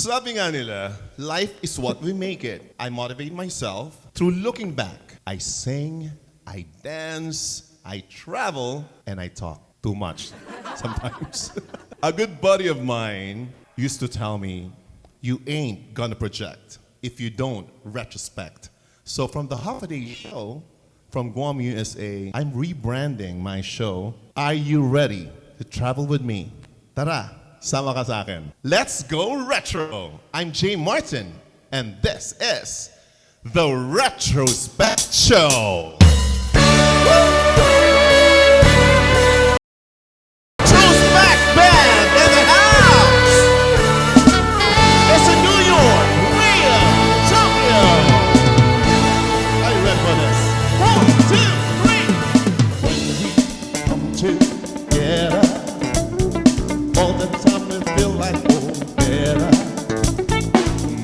Sabi nga nila, life is what we make it. I motivate myself through looking back. I sing, I dance, I travel, and I talk too much sometimes. A good buddy of mine used to tell me, you ain't gonna project if you don't retrospect. So from the Half a Day Show, from Guam, USA, I'm rebranding my show. Are you ready to travel with me? Tara, sama ka sa akin. Let's go retro! I'm Jay Martin, and this is The Retrospect Show! Retrospect Band in the house! It's in New York, Rio, Tokyo! Are you ready for this? 1, 2, 3! When we come together, all the time we feel like better.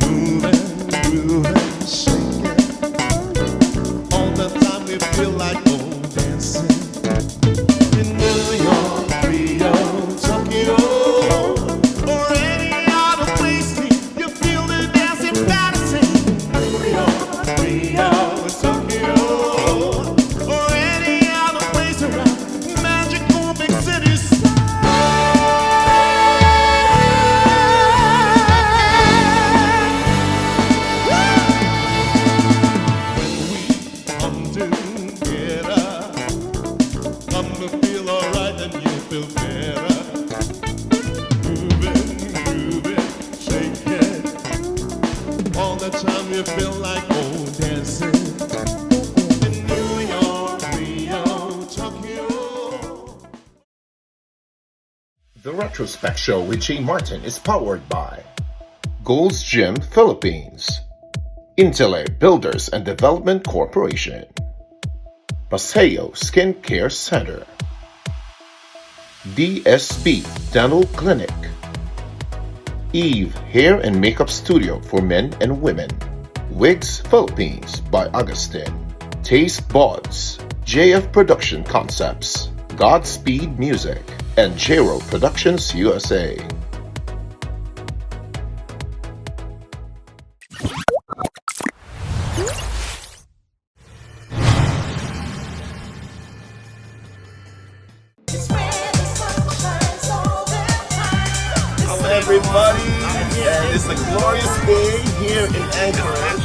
Moving, grooving, shaking. All the time we feel like dancing. In New York, Rio, Tokyo, or any other place, you feel the dancing fantasy. New York, Rio, Tokyo, or any other place around magical big cities. Come to feel alright and you feel better. Moving, grooving, shaking. All the time you feel like dancing. In New York, Rio, Tokyo. The Retrospect Show with Jay Martin is powered by Gold's Gym Philippines, Intellay Builders and Development Corporation, Paseo Skincare Center, DSB Dental Clinic, Eve Hair and Makeup Studio for men and women, Wigs Philippines by Augustin, Taste Buds, JF Production Concepts, Godspeed Music, and Jero Productions USA. Hello everybody, and it's a glorious day here in Anchorage.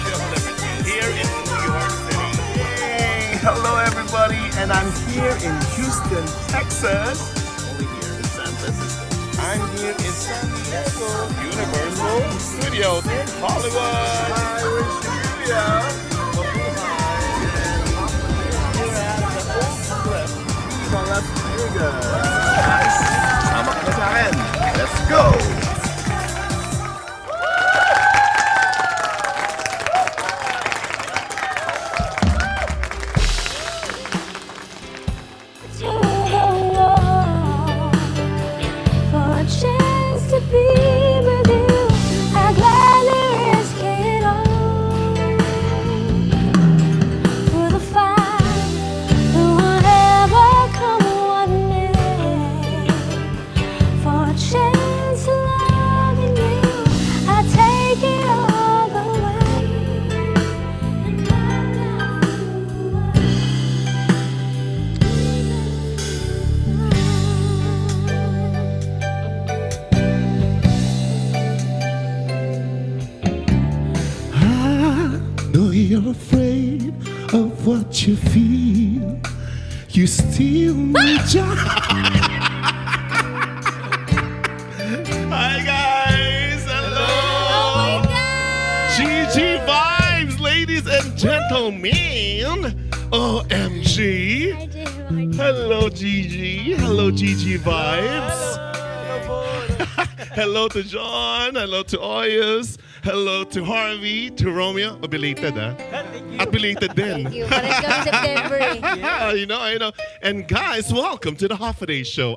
Here in New York City. Hey, hello everybody, and I'm here in Houston, Texas. Only here in San Francisco. I'm here in San Diego, Universal Studios in Hollywood. Irish Studio. Here at the Oak Cliff sa Las Vegas. Guys, sama ka na sa akin. Let's go! For a chance to be with you, I gladly risk it all. For the fight, whatever come what may. For a chance to loving you, I take it all the way. And I love I know you're afraid of what you feel. You still need your... Hi guys! Hello! Oh my God! GG Vibes, ladies and gentlemen! OMG! I did, Martin. Hello GG! Hello GG Vibes! Hello to John! Hello to Oyus! Hello to Harvey! To Romeo! Oh, belated At belated din. Thank you. Pares kami September eh. Yeah, I know. And guys, welcome to the Half a Day Show.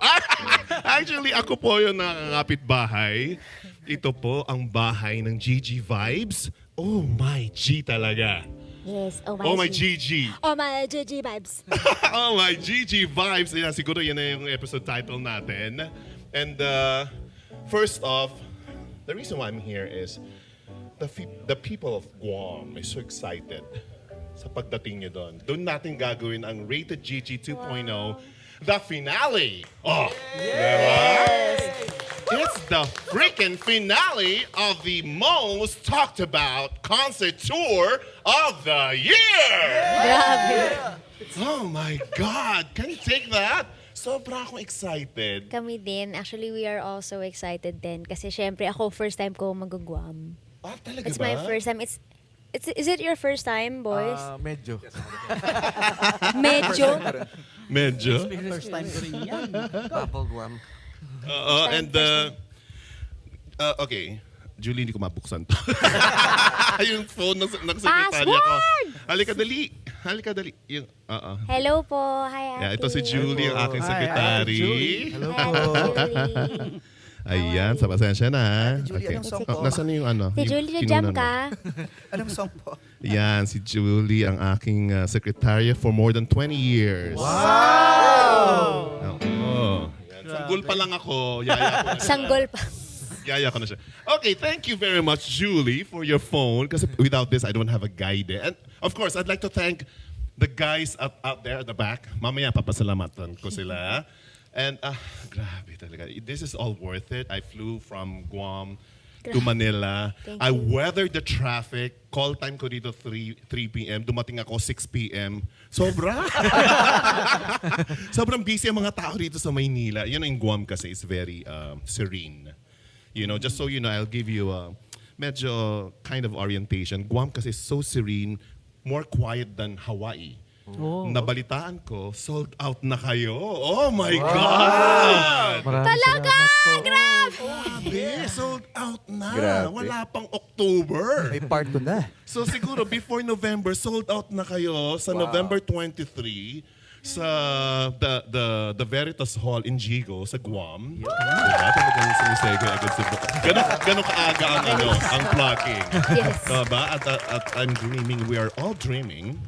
Actually, ako po yung nakakapit bahay. Ito po ang bahay ng GG Vibes. Oh my G talaga. Yes, Oh my GG. Oh my GG vibes. Oh my GG Vibes. Yan, siguro yan na yung episode title natin. And first off, the reason why I'm here is the people of Guam is so excited sa pagdating nyo doon. Doon natin gagawin ang Rated GG 2.0, the finale. Oh, yes! It's the freaking finale of the most talked about concert tour of the year! Grabe. Oh my God! Can you take that? Sobra akong excited. Kami din. Actually, we are also excited din. Kasi syempre, ako first time ko mag-Guam. Ah, talaga It's ba? my first time. Is it your first time, boys? Medyo. Medyo. Medyo. First time ko rin yan. Bubble gum. And okay, Julie, hindi ko mabuksan to. Yung phone ng sekretarya ko. Halika dali. Halika dali. Yung, Hello po. Hi, Ate. Yeah, ito si Julie, ang aking Hi, secretary. Hello Hi, Julie. Ayan, sa pasensya na. ha? Ate Julie, anong song po? Nasaan na yung ano? Si yung Julie, kinunan jam mo? ka. Anong song po? Yan, si Julie, ang aking secretary for more than 20 years. Wow! Oo. Yan, sanggol pa lang ako. Yaya ko na siya. Sanggol pa. Yaya ko na siya. Okay, thank you very much, Julie, for your phone. Kasi without this, I don't have a guide. And of course, I'd like to thank the guys out there at the back. Mamaya, papasalamatan ko sila. And grabe talaga. This is all worth it. I flew from Guam to Manila. Thank I you. weathered the traffic. Call time ko dito 3 p.m. Dumating ako 6 p.m. Sobra. Sobrang busy ang mga tao dito sa Maynila. Yun in Guam kasi is very serene. You know, just so you know, I'll give you a medyo kind of orientation. Guam kasi is so serene, more quiet than Hawaii. Nabalitaan ko, sold out na kayo. Oh my God! Talaga! Grabe! Grabe, sold out na. Grabe. Wala pang October. May part 2 na. So siguro before November, sold out na kayo sa November 23 sa the Veritas Hall in Jigo sa Guam. Diba? Talagang sumisegay agad sa ganun kaaga ang ang plugging. Yes. Diba? At I'm dreaming, we are all dreaming.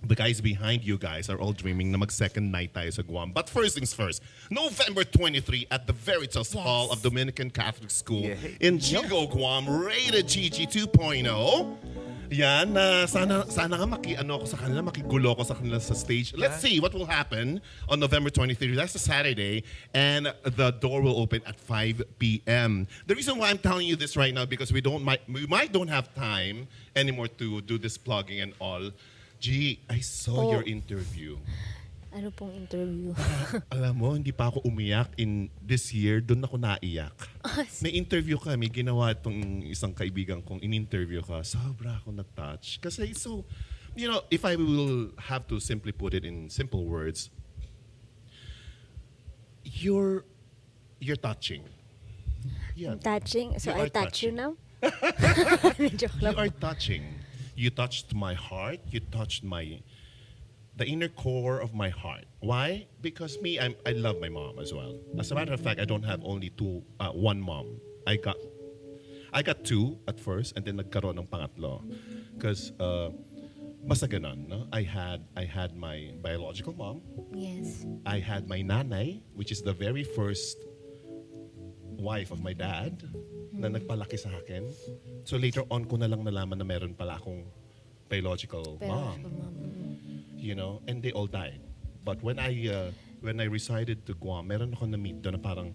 The guys behind you guys are all dreaming na mag-second night tayo sa Guam. But first things first, November 23 at the Veritas Hall of Dominican Catholic School in Jigo, Guam, Rated GG 2.0. Yan, sana nga ako sa kanila, makigulo ko sa kanila sa stage. Let's see what will happen on November 23. That's a Saturday, and the door will open at 5 p.m. The reason why I'm telling you this right now because we might don't have time anymore to do this plugging and all. G, I saw your interview. Ano pong interview? Alam mo, hindi pa ako umiyak in this year. Doon ako naiyak. May interview ka, may ginawa itong isang kaibigan kong in-interview ka. Sobra ako na-touch. Kasi so, you know, if I will have to simply put it in simple words, you're touching. Yan. Touching? So You I are touch you touching. now? Joke You lang. are touching. You touched my heart. You touched the inner core of my heart. Why? Because I love my mom as well. As a matter of fact, I don't have only one mom. I got two at first, and then nagkaroon ng pangatlo. Because basta ganon, no? I had my biological mom. Yes. I had my nanay, which is the very first wife of my dad na nagpalaki sa akin. So later on ko na lang nalaman na meron pala akong biological mom. You know, and they all died. But when I resided to Guam, meron ako na-meet doon na parang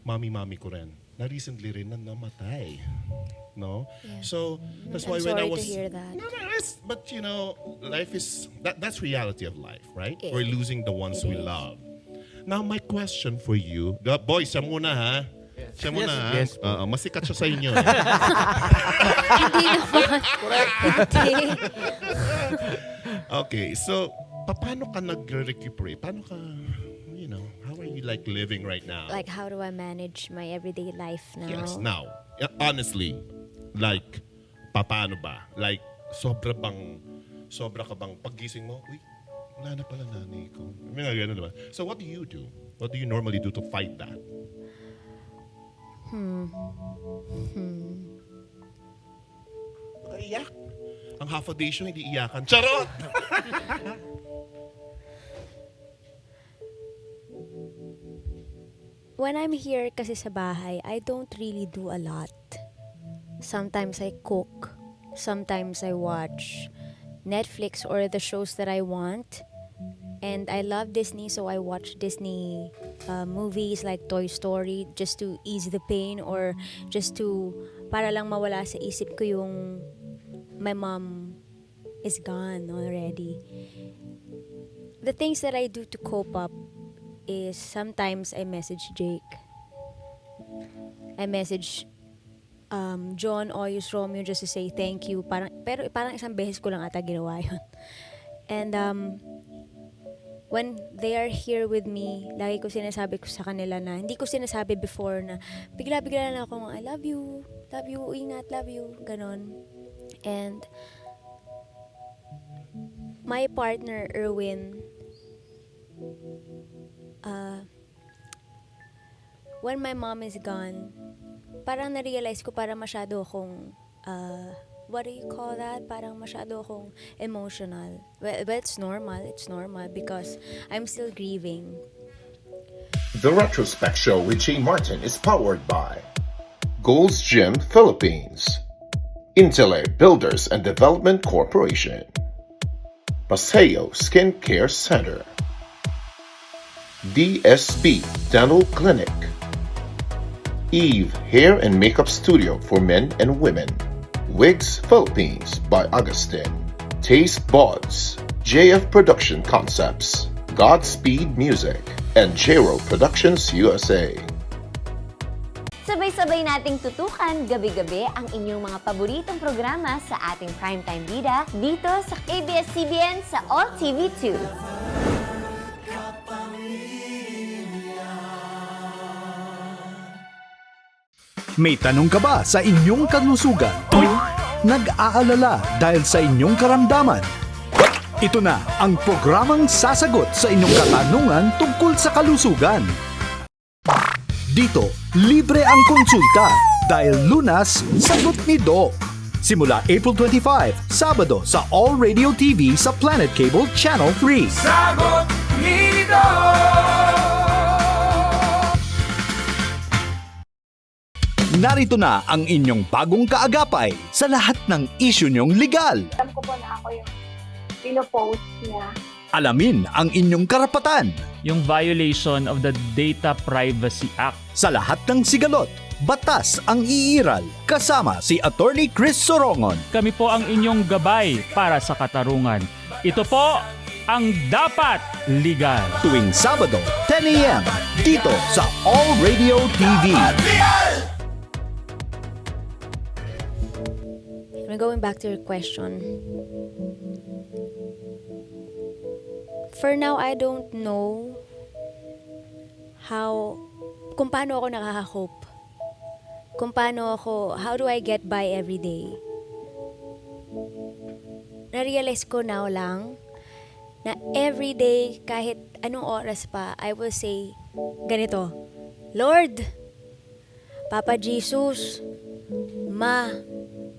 mami ko rin. Na recently rin na namatay. No? Yeah. So that's I'm why when I sorry was to hear that. No, but you know, life is that's reality of life, right? It We're is. losing the ones It we is. love. Now my question for you, boys, siya muna ha. Siya muna ha. Yes. Masikat siya sa inyo. Hindi naman. Hindi. Okay, so paano ka nag-recuperate? Paano ka, you know, how are you like living right now? Like, how do I manage my everyday life now? Yes, now. Honestly, like, paano ba? Like, sobra ka bang paggising mo? Uy, wala na pala nanay ko. May mga ganun diba? So what do you do? What do you normally do to fight that? Iyak. Ang half a day show, hindi iyakan. Charot! When I'm here kasi sa bahay, I don't really do a lot. Sometimes I cook. Sometimes I watch Netflix or the shows that I want. And I love Disney, so I watch Disney movies like Toy Story just to ease the pain or just to, para lang mawala sa isip ko yung my mom is gone already. The things that I do to cope up is sometimes I message Jake. I message John, Oyus, Romeo just to say thank you. Pero parang isang beses ko lang ata ginawa yun. And when they are here with me, lagi ko sinasabi ko sa kanila na, hindi ko sinasabi before na, bigla-bigla na akong, I love you, ingat, love you, ganon. And, my partner, Erwin, when my mom is gone, parang na-realize ko parang masyado akong, what do you call that? Parang masyado akong emotional. Well, it's normal because I'm still grieving. The Retrospect Show with Jay Martin is powered by Gold's Gym Philippines, Intellect Builders and Development Corporation, Paseo Skin Care Center, DSP Dental Clinic, Eve Hair and Makeup Studio for men and women, Wigs Philippines by Augustin, Taste Buds, JF Production Concepts, Godspeed Music, and Jero Productions USA. Sabay-sabay nating tutukan gabi-gabi ang inyong mga paboritong programa sa ating Primetime Bida dito sa ABS-CBN sa All TV 2. May tanong ka ba sa inyong kalusugan? Nag-aalala dahil sa inyong karamdaman? Ito na ang programang sasagot sa inyong katanungan tungkol sa kalusugan. Dito, libre ang konsulta dahil Lunas, sagot ni Doc. Simula April 25, Sabado sa All Radio TV sa Planet Cable Channel 3. Sagot ni Doc! Narito na ang inyong bagong kaagapay sa lahat ng issue nyong legal. Alam ko po na ako yung pinopost niya. Alamin ang inyong karapatan. Yung violation of the Data Privacy Act. Sa lahat ng sigalot, batas ang iiral. Kasama si Attorney Chris Sorongon. Kami po ang inyong gabay para sa katarungan. Ito po ang Dapat Legal. Tuwing Sabado, 10 a.m. dito sa All Radio TV. Going back to your question. For now, I don't know kung paano ako nakaka-cope. How do I get by every day? Na-realize ko now lang na every day, kahit anong oras pa, I will say ganito, Lord, Papa Jesus, Ma,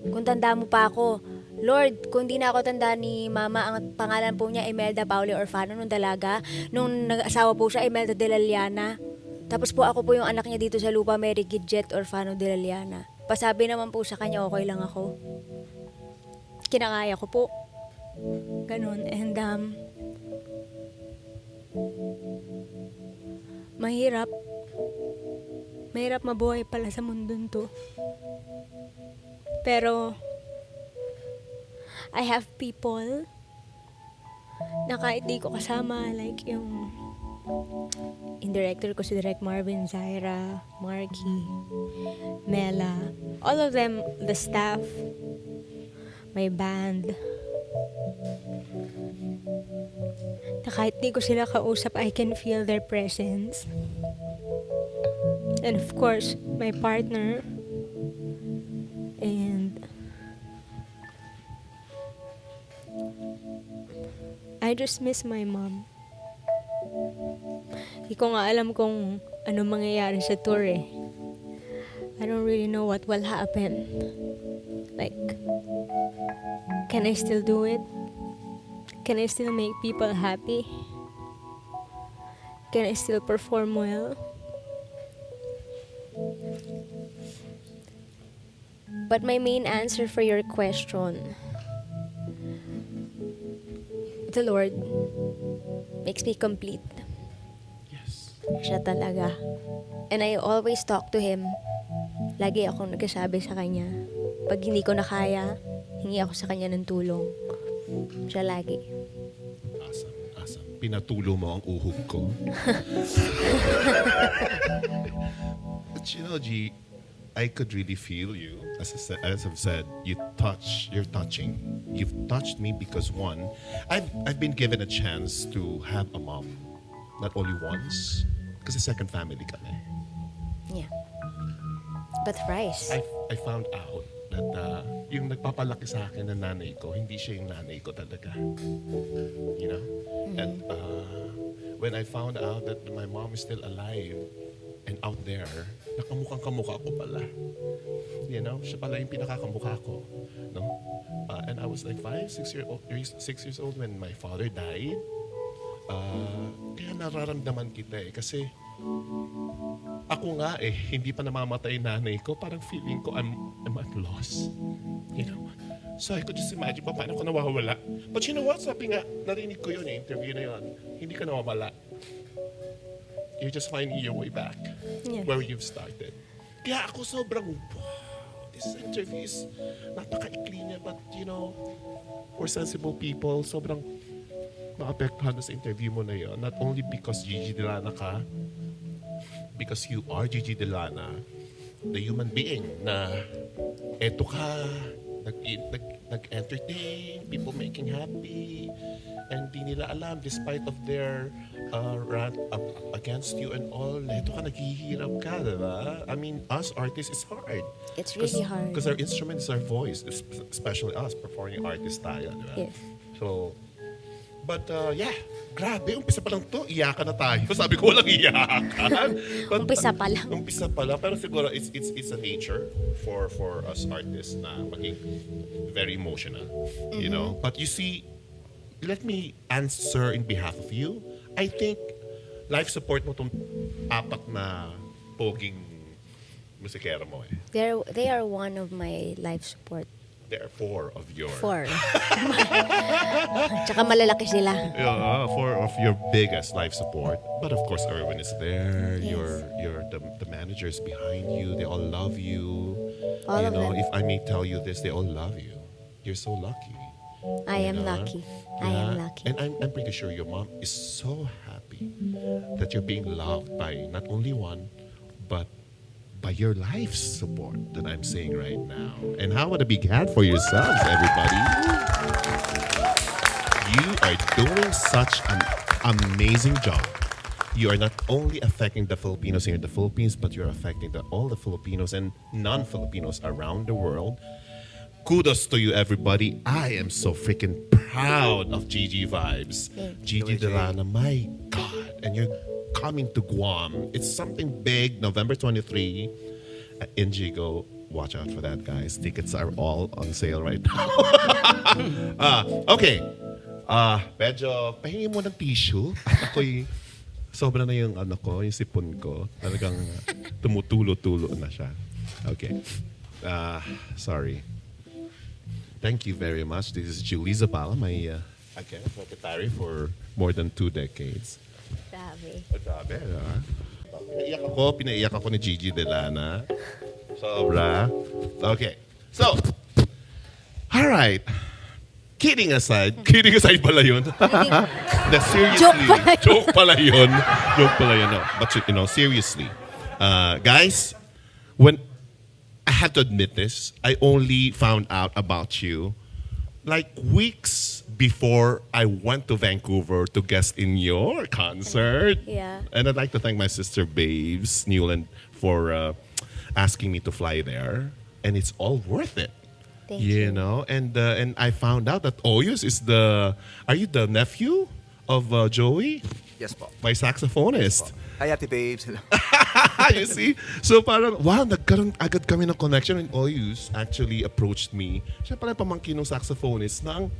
kung tanda mo pa ako, Lord, kung di na ako tanda ni Mama, ang pangalan po niya Imelda Pauli Orfano nung dalaga. Nung nag-asawa po siya, Imelda de la Liana. Tapos po ako po yung anak niya dito sa lupa, Mary Gidget Orfano de la Liana. Pasabi naman po sa kanya, okay lang ako. Kinakaya ko po. Ganun. And, mahirap mabuhay pala sa mundon to. Pero, I have people na kahit di ko kasama, like yung director ko si Direk Marvin, Zaira, Marky, Mela, all of them, the staff, my band, na kahit di ko sila kausap, I can feel their presence. And of course, my partner. And I just miss my mom. Hindi ko nga alam kung ano mangyayari sa tour eh. I don't really know what will happen. Like, can I still do it? Can I still make people happy? Can I still perform well? But my main answer for your question, the Lord makes me complete. Yes. Siya talaga. And I always talk to Him. Lagi akong nagsasabi sa Kanya. Pag hindi ko na kaya, hingi ako sa Kanya ng tulong. Siya lagi. Awesome. Pinatulo mo ang uhog ko. But you know, G, I could really feel you. As I've said, you're touching. You've touched me because one, I've been given a chance to have a mom. Not only once, kasi second family kami. Yeah. But thrice. I found out that yung nagpapalaki sa akin na nanay ko, hindi siya yung nanay ko talaga. You know? And when I found out that my mom is still alive and out there, nakamukhang-kamukha ko pala. You know? Siya pala yung pinakakamukha ko. No? And I was like 6 years old when my father died. Kaya nararamdaman kita kasi ako nga hindi pa namamatay nanay ko. Parang feeling ko I'm at loss. You know? So I could just imagine paano ko nawawala. But you know what? Sabi nga, narinig ko yun interview na yun. Hindi ka nawawala. You're just finding your way back where you've started. Kaya ako sobrang, wow, this interview is napaka-ikli niya. But you know, for sensible people, sobrang maapektuhan sa interview mo na yun. Not only because Gigi Delana ka, because you are Gigi Delana, the human being na eto ka, nag-entertain, people making happy, and di nila alam, despite of their rant against you and all, eto ka, naghihirap ka, diba? I mean, us artists, it's hard. It's really hard. Because our instrument is our voice, especially us, performing artists tayo, diba? Yes. So, but yeah, grabe, umpisa pa lang to, iyakan na tayo. Sabi ko, walang iyakan. But, Umpisa pa lang. Umpisa pa lang, pero siguro it's a nature for us artists na maging very emotional, you know. But you see, let me answer in behalf of you. I think life support mo tong apat na poging musikero mo They are one of my life support. There are 4 of your... 4. Tsaka malalaki sila. Yeah, 4 of your biggest life support. But of course, Erwin is there. Yes. The managers behind you. They all love you. All you of know, them. if I may tell you this, they all love you. You're so lucky. I You am know? lucky. I am lucky. And I'm pretty sure your mom is so happy that you're being loved by not only one, but by your life support that I'm saying right now. And how about a big hand for yourselves, everybody? You are doing such an amazing job. You are not only affecting the Filipinos here in the Philippines, but you're affecting all the Filipinos and non-Filipinos around the world. Kudos to you, everybody. I am so freaking proud of Gigi Vibes. Gigi Delana, my God. And you're coming to Guam. It's something big, November 23 at Indigo. Watch out for that, guys. Tickets are all on sale right now. Okay. Medyo, pahingi mo ng tissue. Ako'y, sobra na yung yung sipon ko. Talagang tumutulo-tulo na siya. Okay. Sorry. Thank you very much. This is Julie Zabala, my again, secretary for more than 2 decades. Grabe. Grabe, Pinaiyak ako ni Gigi Delana. Sobra. Okay. So, all right. Kidding aside pala yun. Seriously. Joke pala yun. No. But you know, seriously. Guys, when I have to admit this, I only found out about you like weeks before I went to Vancouver to guest in your concert. Yeah. And I'd like to thank my sister Babes Newland for asking me to fly there. And it's all worth it. Thank you. You know, and I found out that Oyus is are you the nephew of Joey? Yes po. My saxophonist. Hi, Ate Babes. You see? So parang, wow, nagkaroon agad kami ng connection and Oyus actually approached me. Siya pala pamangkin ng saxophonist na ang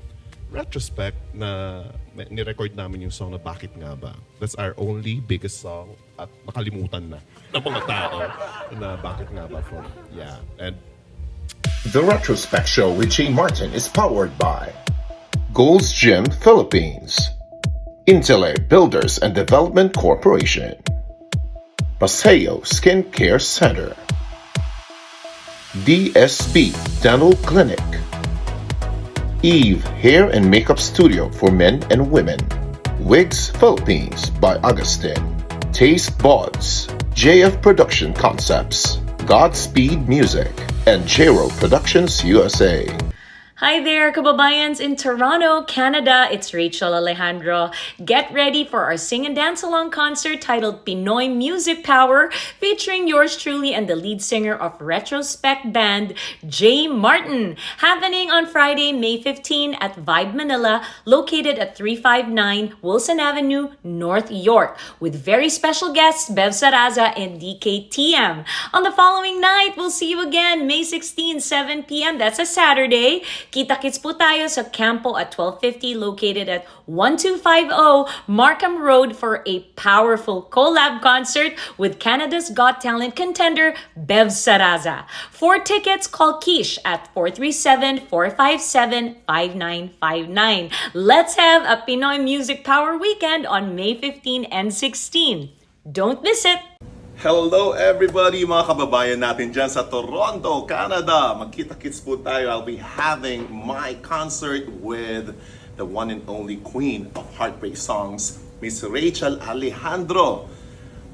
retrospect na ni-record namin yung song na Bakit Nga Ba. That's our only biggest song at makalimutan na ng mga tao na Bakit Nga Ba from, yeah. And The Retrospect Show with Jay Martin is powered by Gold's Gym Philippines, Intellect Builders and Development Corporation, Paseo Skin Care Center, DSP Dental Clinic, Eve Hair and Makeup Studio for Men and Women, Wigs Philippines by Augustin, Taste Buds, JF Production Concepts, Godspeed Music, and Jero Productions USA. Hi there, kababayans in Toronto, Canada. It's Rachel Alejandro. Get ready for our sing and dance along concert titled Pinoy Music Power, featuring yours truly and the lead singer of Retrospect band, Jay Martin. Happening on Friday, May 15 at Vibe Manila, located at 359 Wilson Avenue, North York, with very special guests Bev Saraza and DKTM. On the following night, we'll see you again, May 16, 7 p.m. That's a Saturday. Kita-kits po tayo sa Campo at 1250, located at 1250 Markham Road for a powerful collab concert with Canada's Got Talent contender, Bev Saraza. For tickets, call Kish at 437-457-5959. Let's have a Pinoy Music Power weekend on May 15 and 16. Don't miss it! Hello everybody, mga kababayan natin dyan sa Toronto, Canada. Magkita-kits po tayo. I'll be having my concert with the one and only queen of heartbreak songs, Miss Rachel Alejandro,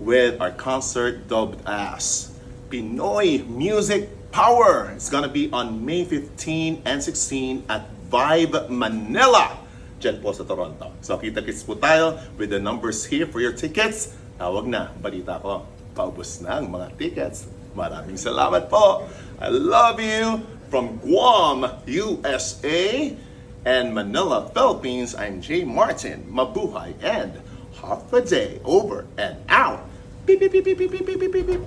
with our concert dubbed as Pinoy Music Power. It's gonna be on May 15 and 16 at Vibe Manila, dyan po sa Toronto. So kita-kits po tayo with the numbers here for your tickets. Tawag na, balita ko. Paubos na ang mga tickets. Maraming salamat po. I love you from Guam, USA, and Manila, Philippines. I'm Jay Martin. Mabuhay and half a day over and out. Beep, beep, beep, beep, beep, beep, beep, beep, beep.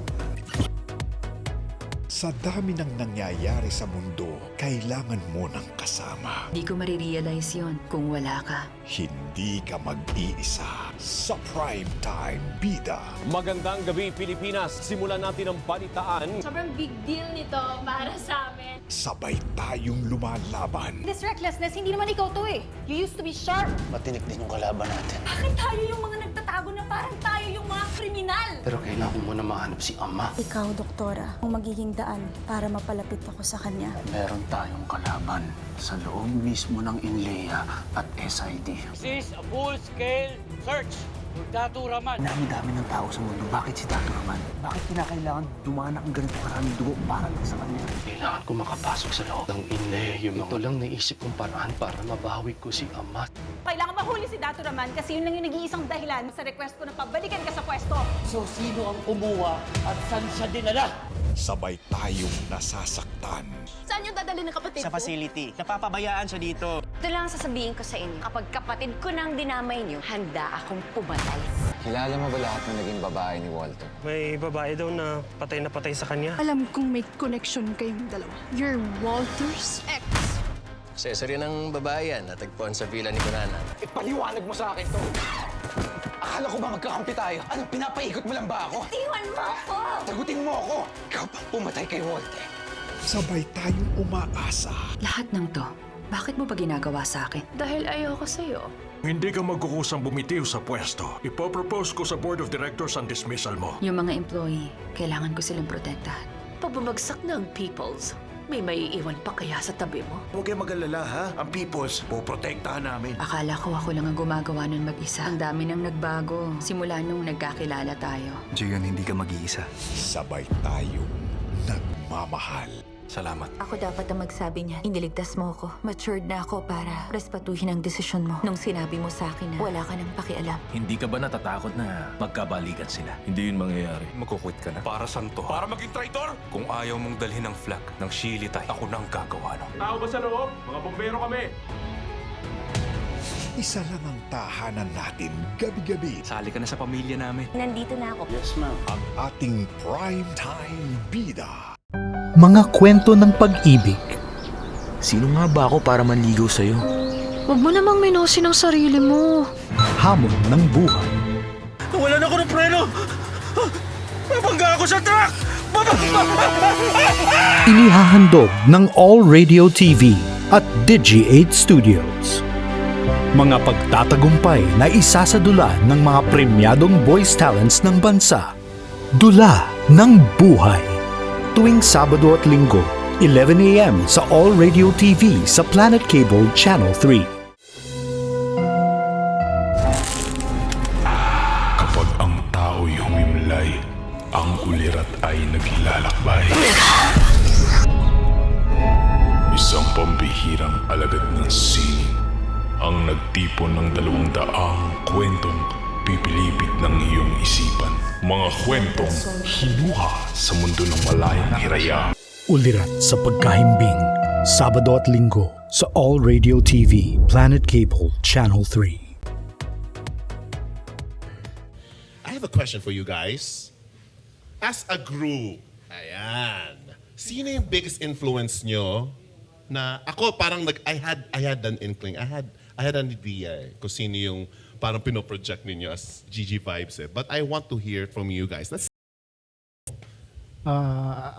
Sa dami ng nangyayari sa mundo, kailangan mo ng kasama. Di ko marirealize yon kung wala ka. Hindi ka mag-iisa sa Primetime Bida. Magandang gabi, Pilipinas. Simulan natin ang balitaan. Sobrang big deal nito para sa amin. Sabay tayong lumalaban. This recklessness, hindi naman ikaw to eh. You used to be sharp. Matinik din yung kalaban natin. Bakit tayo yung mga nagtatago na parang tayo yung mga kriminal? Pero kailangan mo na mahanap si Ama. Ikaw, Doktora, ang magiging daan para mapalapit ako sa kanya. Meron tayong kalaban sa loob mismo ng Inlea at SID. This is a full-scale search for Datu Rahman. Dami-dami ng tao sa mundo. Bakit si Datu Rahman? Bakit kinakailangan dumanak ang ganito karaming dugo para lang sa kanya? Kailangan ko makapasok sa loob ng Inlea. Ito lang naisip kong paraan para mabawi ko si Ama. Kailangan mahuli si Datu Rahman kasi yun lang yung nag-iisang dahilan sa request ko na pabalikan ka sa pwesto. So, sino ang kumuha at saan siya dinala? Sabay tayong nasasaktan. Saan yung dadali ng kapatid Sa facility. Napapabayaan siya dito. Ito lang ang sasabihin ko sa inyo. Kapag kapatid ko nang dinamay niyo, handa akong pumatay. Kilala mo ba lahat ng naging babae ni Walter? May babae daw na patay sa kanya. Alam kong may connection kayong dalawa. You're Walter's ex. Accessory ng babae yan, natagpuan sa villa ni Kunana. Ipaliwanag mo sa akin to. Akala ko ba magkakampi tayo? Ano, pinapaikot mo lang ba ako? Iwan mo ako! Sagutin mo ako! Ikaw bang pumatay kay Walter? Sabay tayong umaasa. Lahat ng to, bakit mo ba ginagawa sa akin? Dahil ayoko sa'yo. Hindi ka magkukusang bumitiw sa pwesto. Ipopropose ko sa Board of Directors ang dismissal mo. Yung mga employee, kailangan ko silang protektahan. Pag bumagsak ng Peoples, may maiiwan pa kaya sa tabi mo? Huwag kayo mag-alala, ha? Ang Peoples, poprotektahan namin. Akala ko ako lang ang gumagawa nun mag-isa. Ang dami nang nagbago simula nung nagkakilala tayo. Jigan, hindi ka mag-iisa. Sabay tayong nagmamahal. Salamat. Ako dapat ang magsabi niya. Iniligtas mo ako. Matured na ako para respatuhin ang desisyon mo. Nung sinabi mo sa akin na wala ka nang pakialam. Hindi ka ba natatakot na magkabalikan sila? Hindi yun mangyayari. Magkukwit ka na. Para saan to? Para maging traitor? Kung ayaw mong dalhin ng flag ng Shilitay, ako nang gagawa nun. Tao ba sa loob? Mga bombero kami. Isa lang ang tahanan natin gabi-gabi. Sali ka na sa pamilya namin. Nandito na ako. Yes, ma'am. Ang ating Primetime Bida. Mga kwento ng pag-ibig. Sino nga ba ako para manligaw sa'yo? Huwag mo namang minosin ang sarili mo. Hamon ng buhay. Nawalan ako ng preno! Mabangga ako sa truck! Inihahandog ng All Radio TV at Digi8 Studios. Mga pagtatagumpay na isasadula ng mga premyadong voice talents ng bansa. Dula ng buhay. Tuwing Sabado at Linggo, 11 a.m. sa All Radio TV sa Planet Cable Channel 3. Kapag ang tao'y humimlay, ang ulirat ay naglalakbay. Isang pambihirang alagad ng sining ang nagtipon ng 200 kwentong pipilipit ng iyong isipan. Mga kwentong hinuha sa mundo ng malayang hiraya. Ulirat sa pagkahimbing, Sabado at Linggo sa All Radio TV, Planet Cable Channel 3. I have a question for you guys. As a group, ayan, sino yung biggest influence nyo na ako parang I had an inkling, I had an idea kung sino yung parang pinoproject ninyo as GG Vibes But I want to hear from you guys. Let's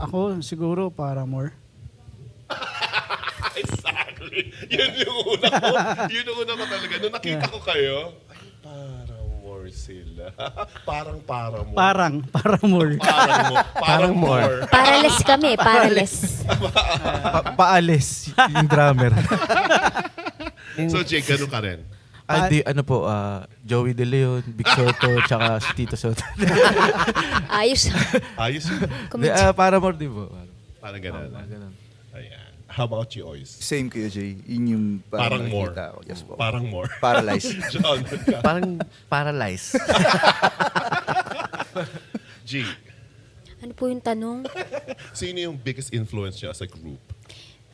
Ako siguro Paramore. Exactly. Yun yung una ko. Yun yung una ko talaga. Nung nakita ko kayo, ay, Paramore sila. Parang Paramore. Paramore. Paramore. Parales kami, parales. Paalis, yung drummer. So, Jake, ganun ka rin? Joey De Leon, Big Soto, tsaka si Tito Soto. Ayos. Ayos yun. Paramore, di ba? Parang ganun. Ayan. How about you, Oys? Same kayo, Jay. Yun yung parang more. nakita ko. Yes po. Parang more. Paralyzed. John, Parang paralyzed. G. Ano po yung tanong? Sino yung biggest influence nyo as a group?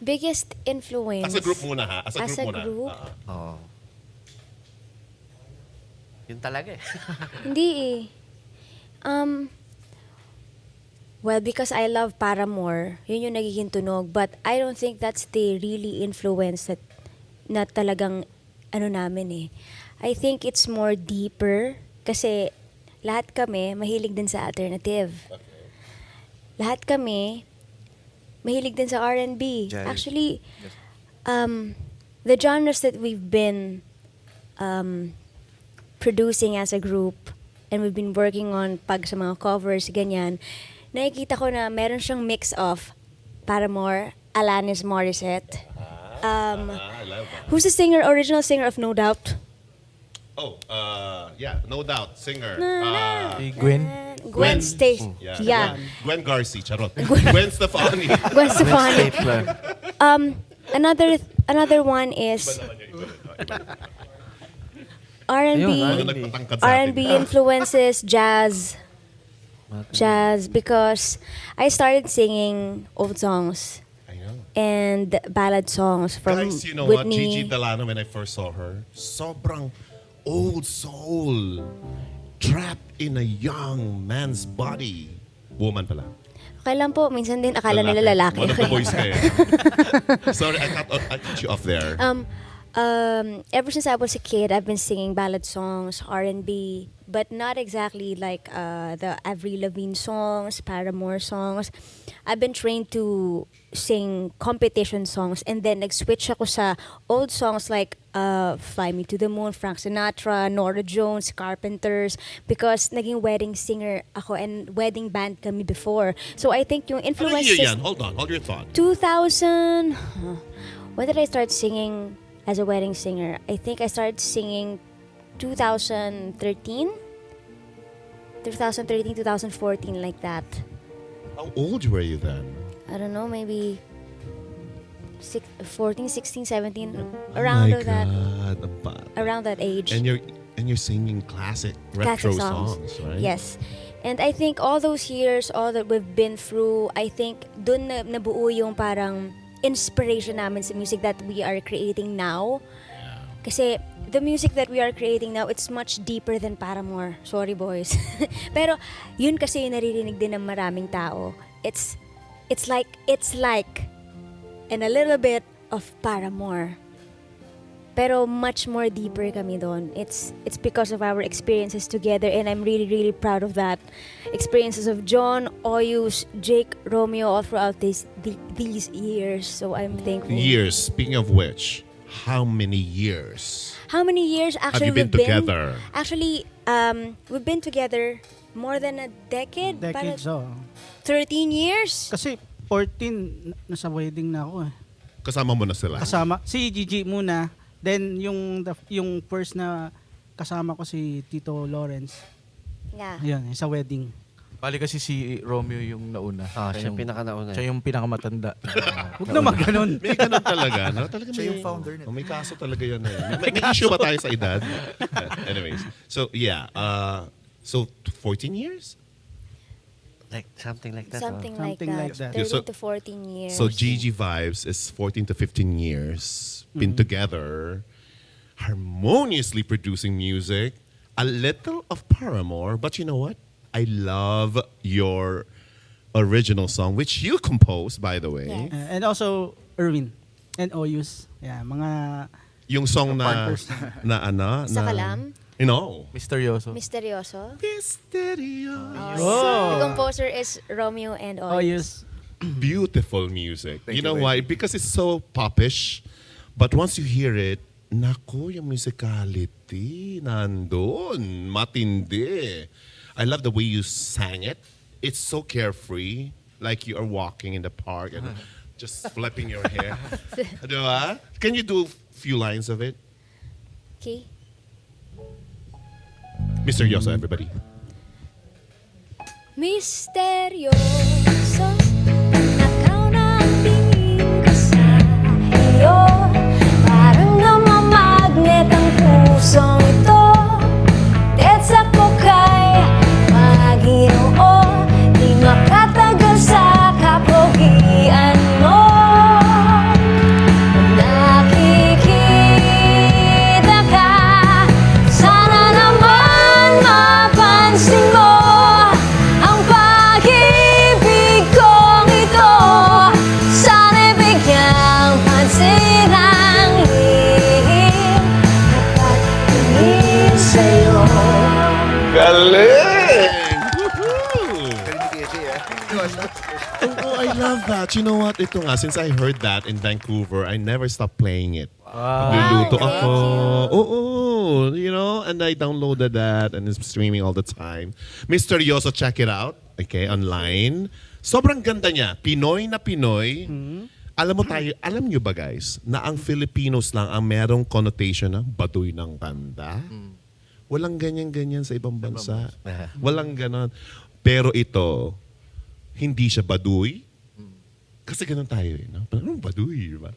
Biggest influence? As a group muna, ha? As a group muna. Group? Oo. Yun talaga eh. Hindi eh. Well, because I love Paramore, yun yung nagiging tunog. But I don't think that's the really influence that na talagang ano namin eh. I think it's more deeper kasi lahat kami mahilig din sa alternative. Lahat kami mahilig din sa R&B. Actually, the genres that we've been producing as a group and we've been working on pag sa mga covers, ganyan, nakikita ko na meron siyang mix of Paramore, Alanis Morissette. Who's the original singer of No Doubt? Yeah, No Doubt, singer. Gwen Stacy. Yeah. Gwen Garcia, charot. Gwen Stefani. Gwen Stefani. Another one is R&B influences jazz because I started singing old songs and ballad songs from Guys, you know Whitney. what? Gigi Delano, when I first saw her, sobrang old soul trapped in a young man's body. Woman pala. Okay lang po, minsan din akala nila lalaki. One of the boys kayo. Sorry, I cut you off there. Ever since I was a kid, I've been singing ballad songs, R&B, but not exactly like the Avril Lavigne songs, Paramore songs. I've been trained to sing competition songs and then nag-switch ako sa old songs like Fly Me to the Moon, Frank Sinatra, Norah Jones, Carpenters, because naging wedding singer ako and wedding band kami before. So I think yung influences... Ano yan? Hold on, hold your thought. 2000... When did I start singing as a wedding singer? I think I started singing 2013, 2014, like that. How old were you then? I don't know, maybe 14, 16, 17, around that age. And you're singing classic retro songs, right? Yes. And I think all those years, all that we've been through, I think dun nabuo yung parang inspiration namin sa music that we are creating now. Kasi the music that we are creating now, it's much deeper than Paramore. Sorry, boys. Pero yun kasi yung naririnig din ng maraming tao. It's like and a little bit of Paramore. pero much more deeper kami doon. It's because of our experiences together, and I'm really, really proud of that. Experiences of John, Oyus, Jake, Romeo, all throughout these years. So I'm thankful. Years. Speaking of which, how many years? How many years actually Have you been together? We've been together more than a decade. Decades, Parang 13 years. Kasi 14, nasa wedding na ako eh. Kasama mo na sila? Kasama, si Gigi muna. Then yung first na kasama ko si Tito Lawrence. Yeah. Ayun, sa wedding. Bali kasi si Romeo yung nauna. Siya yung pinaka-nauna. Siya yung pinakamatanda. Huwag naman ganun. May ganun talaga, no? Talaga Siya yung founder nito. May kaso talaga yan. May issue ba tayo sa edad? Anyways. So, yeah. So, 14 years? Like, something like that. Something like that. Yeah, 13 to 14 years. So, Gigi Vibes is 14 to 15 years. Been together. Harmoniously producing music. A little of Paramore. But you know what? I love your original song, which you composed, by the way. Yes. And also Erwin and Oyus. Yeah, mga Yung song na, partners. Sa Kalam? You know. Misteryoso. Misteryoso. Misteryoso. Oh. The composer is Romeo and Oyus. Beautiful music. Thank you know you, why? Because it's so popish. But once you hear it, naku, yung musicality, nandun, matindi. I love the way you sang it. It's so carefree, like you are walking in the park and just flipping your hair. Diba? Can you do a few lines of it? Okay. Misteryoso, everybody. Misteryoso, nakaw na ang tingin ko sa iyo. Parang namamagnet ang pusong ito. Tetsa ko kay Panginoon, di makatagal sa kapogian mo. Nakikita ka, sana naman mapansin mo ang pag-ibig kong ito. Sana'y bigyang pansin ang lihim na pagtingin sa'yo. Galing! Oh, I love that. You know what? Ito nga, since I heard that in Vancouver, I never stopped playing it. Nagluluto ako. Oo, you know, and I downloaded that and it's streaming all the time. Misteryoso, check it out. Okay, online. Sobrang ganda niya. Pinoy na Pinoy. Alam nyo ba guys, na ang Filipinos lang ang merong connotation ng baduy ng kanta? Walang ganyan-ganyan sa ibang bansa. Walang ganon. Pero ito, hindi siya baduy. Kasi ganun tayo eh. No? Anong baduy? Diba?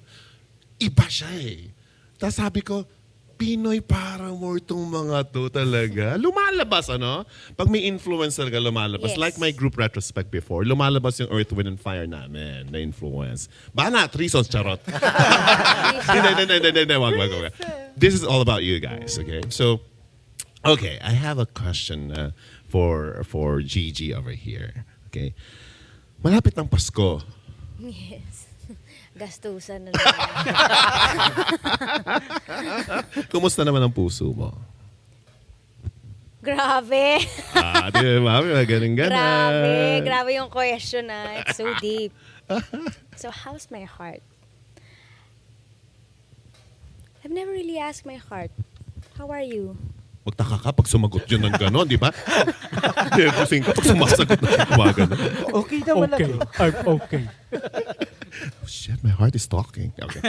Iba siya eh. Tapos sabi ko, Pinoy Paramore tong mga to talaga. Lumalabas, ano? Pag may influence talaga, lumalabas. Yes. Like my group retrospect before, lumalabas yung Earth, Wind, and Fire namin na influence. Bana, 3 songs, charot. Hindi, wag. This is all about you guys, okay? So, okay, I have a question for Gigi over here. Okay? Malapit ng Pasko. Yes. Gastusan na naman. Kumusta naman ang puso mo? Grabe. Di ba? Ganon-ganon. Grabe yung question na. It's so deep. So how's my heart? I've never really asked my heart. How are you? Magtaka ka pag sumagot yun ng gano'n, di ba? Pusing ka pag sumasagot na gumagano. Okay naman Okay, I'm okay. Oh shit, my heart is talking. Okay.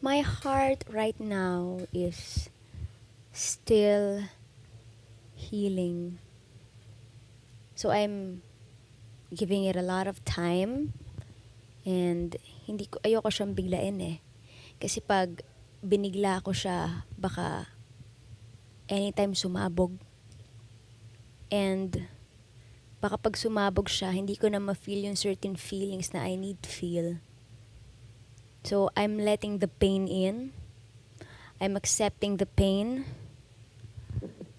My heart right now is still healing. So I'm giving it a lot of time and ayoko siyang biglain eh. Kasi pag binigla ko siya, baka anytime sumabog. And baka pag sumabog siya, hindi ko na ma-feel yung certain feelings na I need to feel. So I'm letting the pain in. I'm accepting the pain.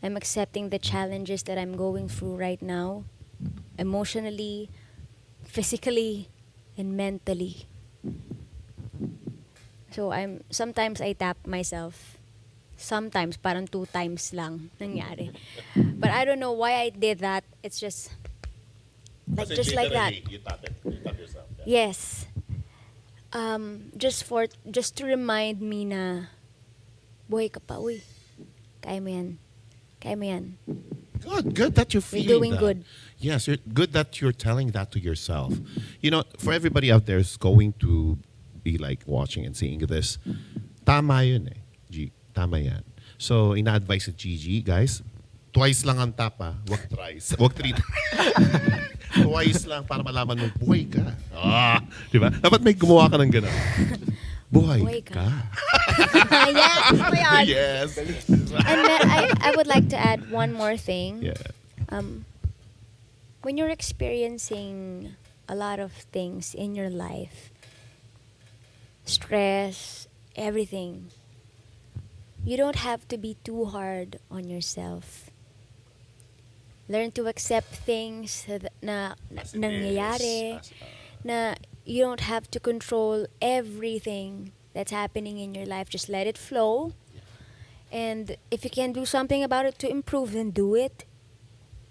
I'm accepting the challenges that I'm going through right now. Emotionally, physically, and mentally. So sometimes I tap myself. Sometimes parang 2 times lang nangyari. But I don't know why I did that. It's just like Kasi just like that. literally, you tap yourself. Yes. Just to remind me na buhay ka pa, uy. Kaya mo yan. Kaya mo yan. Good that you're feeling You're doing that. good. Yes, good that you're telling that to yourself. You know, for everybody out there who's going to be like watching and seeing this, tama yun eh. G, tama yan. So, ina-advise sa Gigi, guys, twice lang ang tap ah. Wag thrice. Wag 3 twice lang para malaman mo, buhay ka. Di ba? Dapat may gumawa ka ng gano'n. Buhay ka. Yes. And then I would like to add one more thing. Yeah. When you're experiencing a lot of things in your life, stress, everything, you don't have to be too hard on yourself. Learn to accept things na nangyayari, na you don't have to control everything that's happening in your life. Just let it flow. And if you can do something about it to improve, then do it.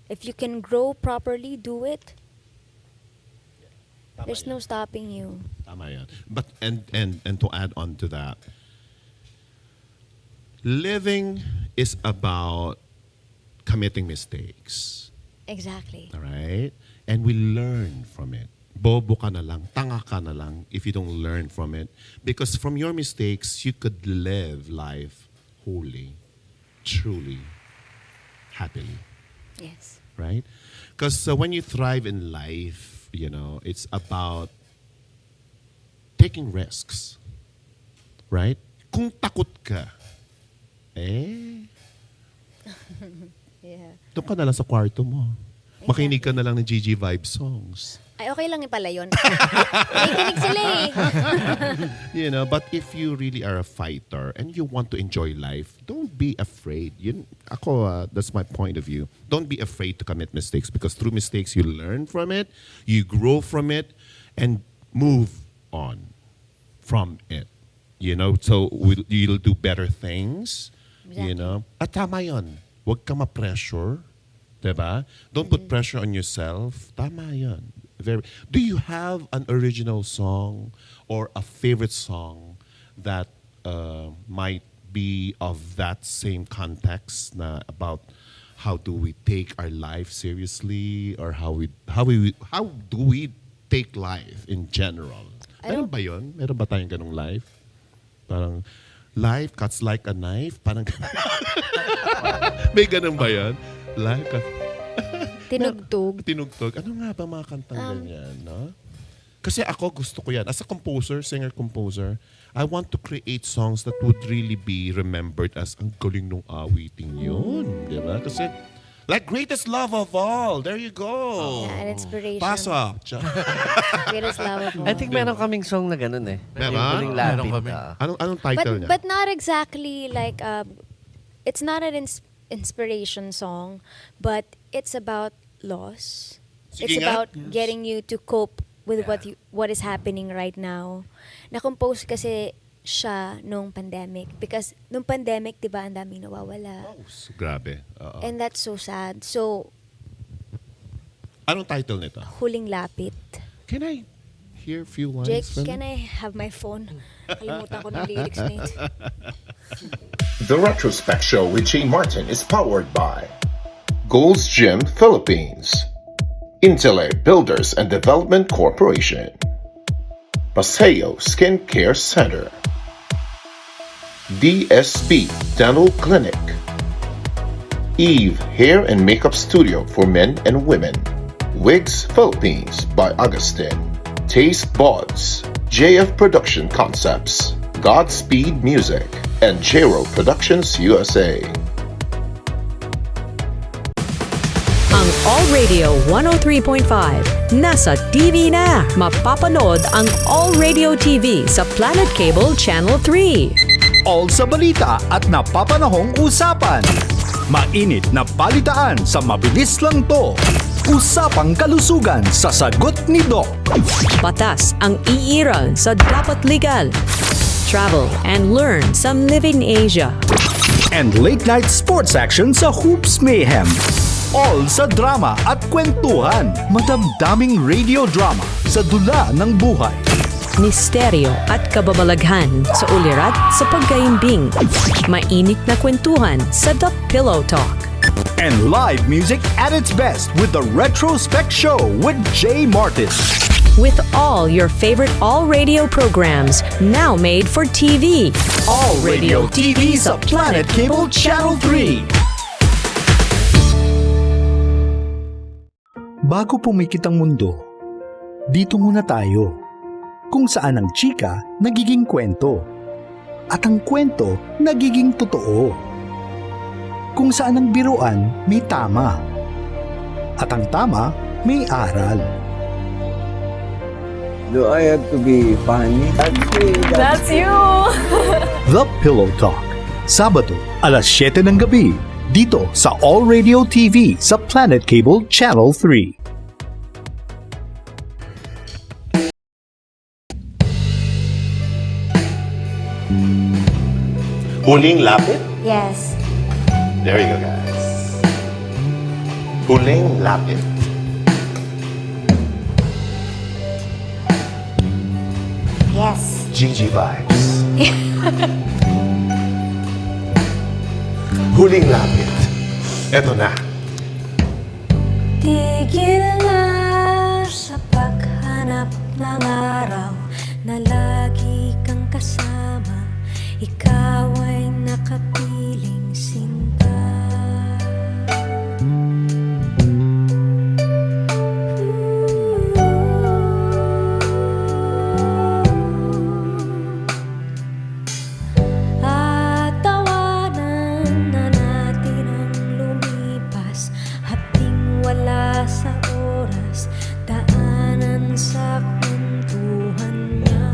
If you can grow properly, do it. There's no stopping you. Tama yan. But and to add on to that, living is about committing mistakes. Exactly. All right? And we learn from it. Bobo ka na lang, tanga ka na lang if you don't learn from it. Because from your mistakes, you could live life wholly, truly, happily. Yes. Right? Because when you thrive in life, you know, it's about taking risks. Right? Kung takot ka, Yeah. doon ka na lang sa kwarto mo. Makinig ka na lang ng Gigi Vibe songs. Ay, okay lang pala yun. Nakikinig sila eh. You know, but if you really are a fighter and you want to enjoy life, don't be afraid. That's my point of view. Don't be afraid to commit mistakes because through mistakes you learn from it, you grow from it, and move on from it. You know, so you'll do better things. Exactly. You know, at tama yun. Huwag ka ma-pressure. Diba? Don't put pressure on yourself. Tama yun. Do you have an original song or a favorite song that might be of that same context na about how do we take our life seriously or how do we take life in general? Meron ba yun? Meron ba tayong ganong life? Parang life cuts like a knife? Parang may ganun ba yan? Life cuts Tinugtog. Tinugtog. Ano nga ba mga kantang ganyan, no? Kasi ako gusto ko yan. As a composer, singer-composer, I want to create songs that would really be remembered as ang galing nung awiting yun. Di ba? Kasi, like Greatest Love of All. There you go. Yeah, an inspiration. Pasa. Greatest Love of All. I think meron kaming song na ganun eh. Meron? Yung lapit. Anong title niya? But not exactly like, it's not an inspiration song, but it's about loss. Sige It's nga. about getting you to cope with what is happening right now. Na-compose kasi siya nung pandemic. Because nung pandemic, di ba, ang daming nawawala. Grabe. And that's so sad. So, Anong title nito? Huling Lapit. Can I hear a few lines? Jake, from can it? I have my phone? Kalimutan ko ng lyrics na ito. The Retrospect Show with Jay Martin is powered by Gold's Gym Philippines, Intele Builders and Development Corporation, Paseo Skin Care Center, DSB Dental Clinic, Eve Hair and Makeup Studio for Men and Women, Wigs Philippines by Augustin, Taste Buds, JF Production Concepts, Godspeed Music, and Jero Productions USA. Ang All Radio 103.5 nasa TV na. Mapapanood ang All Radio TV sa Planet Cable Channel 3. All sa balita at napapanahong usapan. Mainit na balitaan sa mabilis lang to. Usapang kalusugan sa sagot ni Doc. Batas ang iiral sa dapat legal. travel and learn some live in Asia. And late-night sports action sa Hoops Mayhem. All sa drama at kwentuhan. Madamdaming radio drama sa dula ng buhay. Misteryo at kababalaghan sa ulirat sa pagkaimbing. Mainit na kwentuhan sa The Pillow Talk. And live music at its best with the Retrospect Show with Jay Martin. With all your favorite all-radio programs now made for TV. All Radio TV sa Planet Cable Channel 3. Bago pumikit ang mundo, dito muna tayo. Kung saan ang chika nagiging kwento. At ang kwento nagiging totoo. Kung saan ang biruan may tama. At ang tama may aral. Do I have to be funny? That's you! The Pillow Talk. Sabado, alas 7 ng gabi. Dito sa All Radio TV sa Planet Cable Channel 3. Huling lapit? Yes. There you go, guys. Huling lapit. Yes. Gigi vibes. Huling lapit. Eto na. Tigil na sa paghanap ng araw na lagi kang kasama. Ikaw ay nakapiling sinta. At tawanan na natin ang lumipas, hapding wala sa oras, daanan sa kwentuhan niya.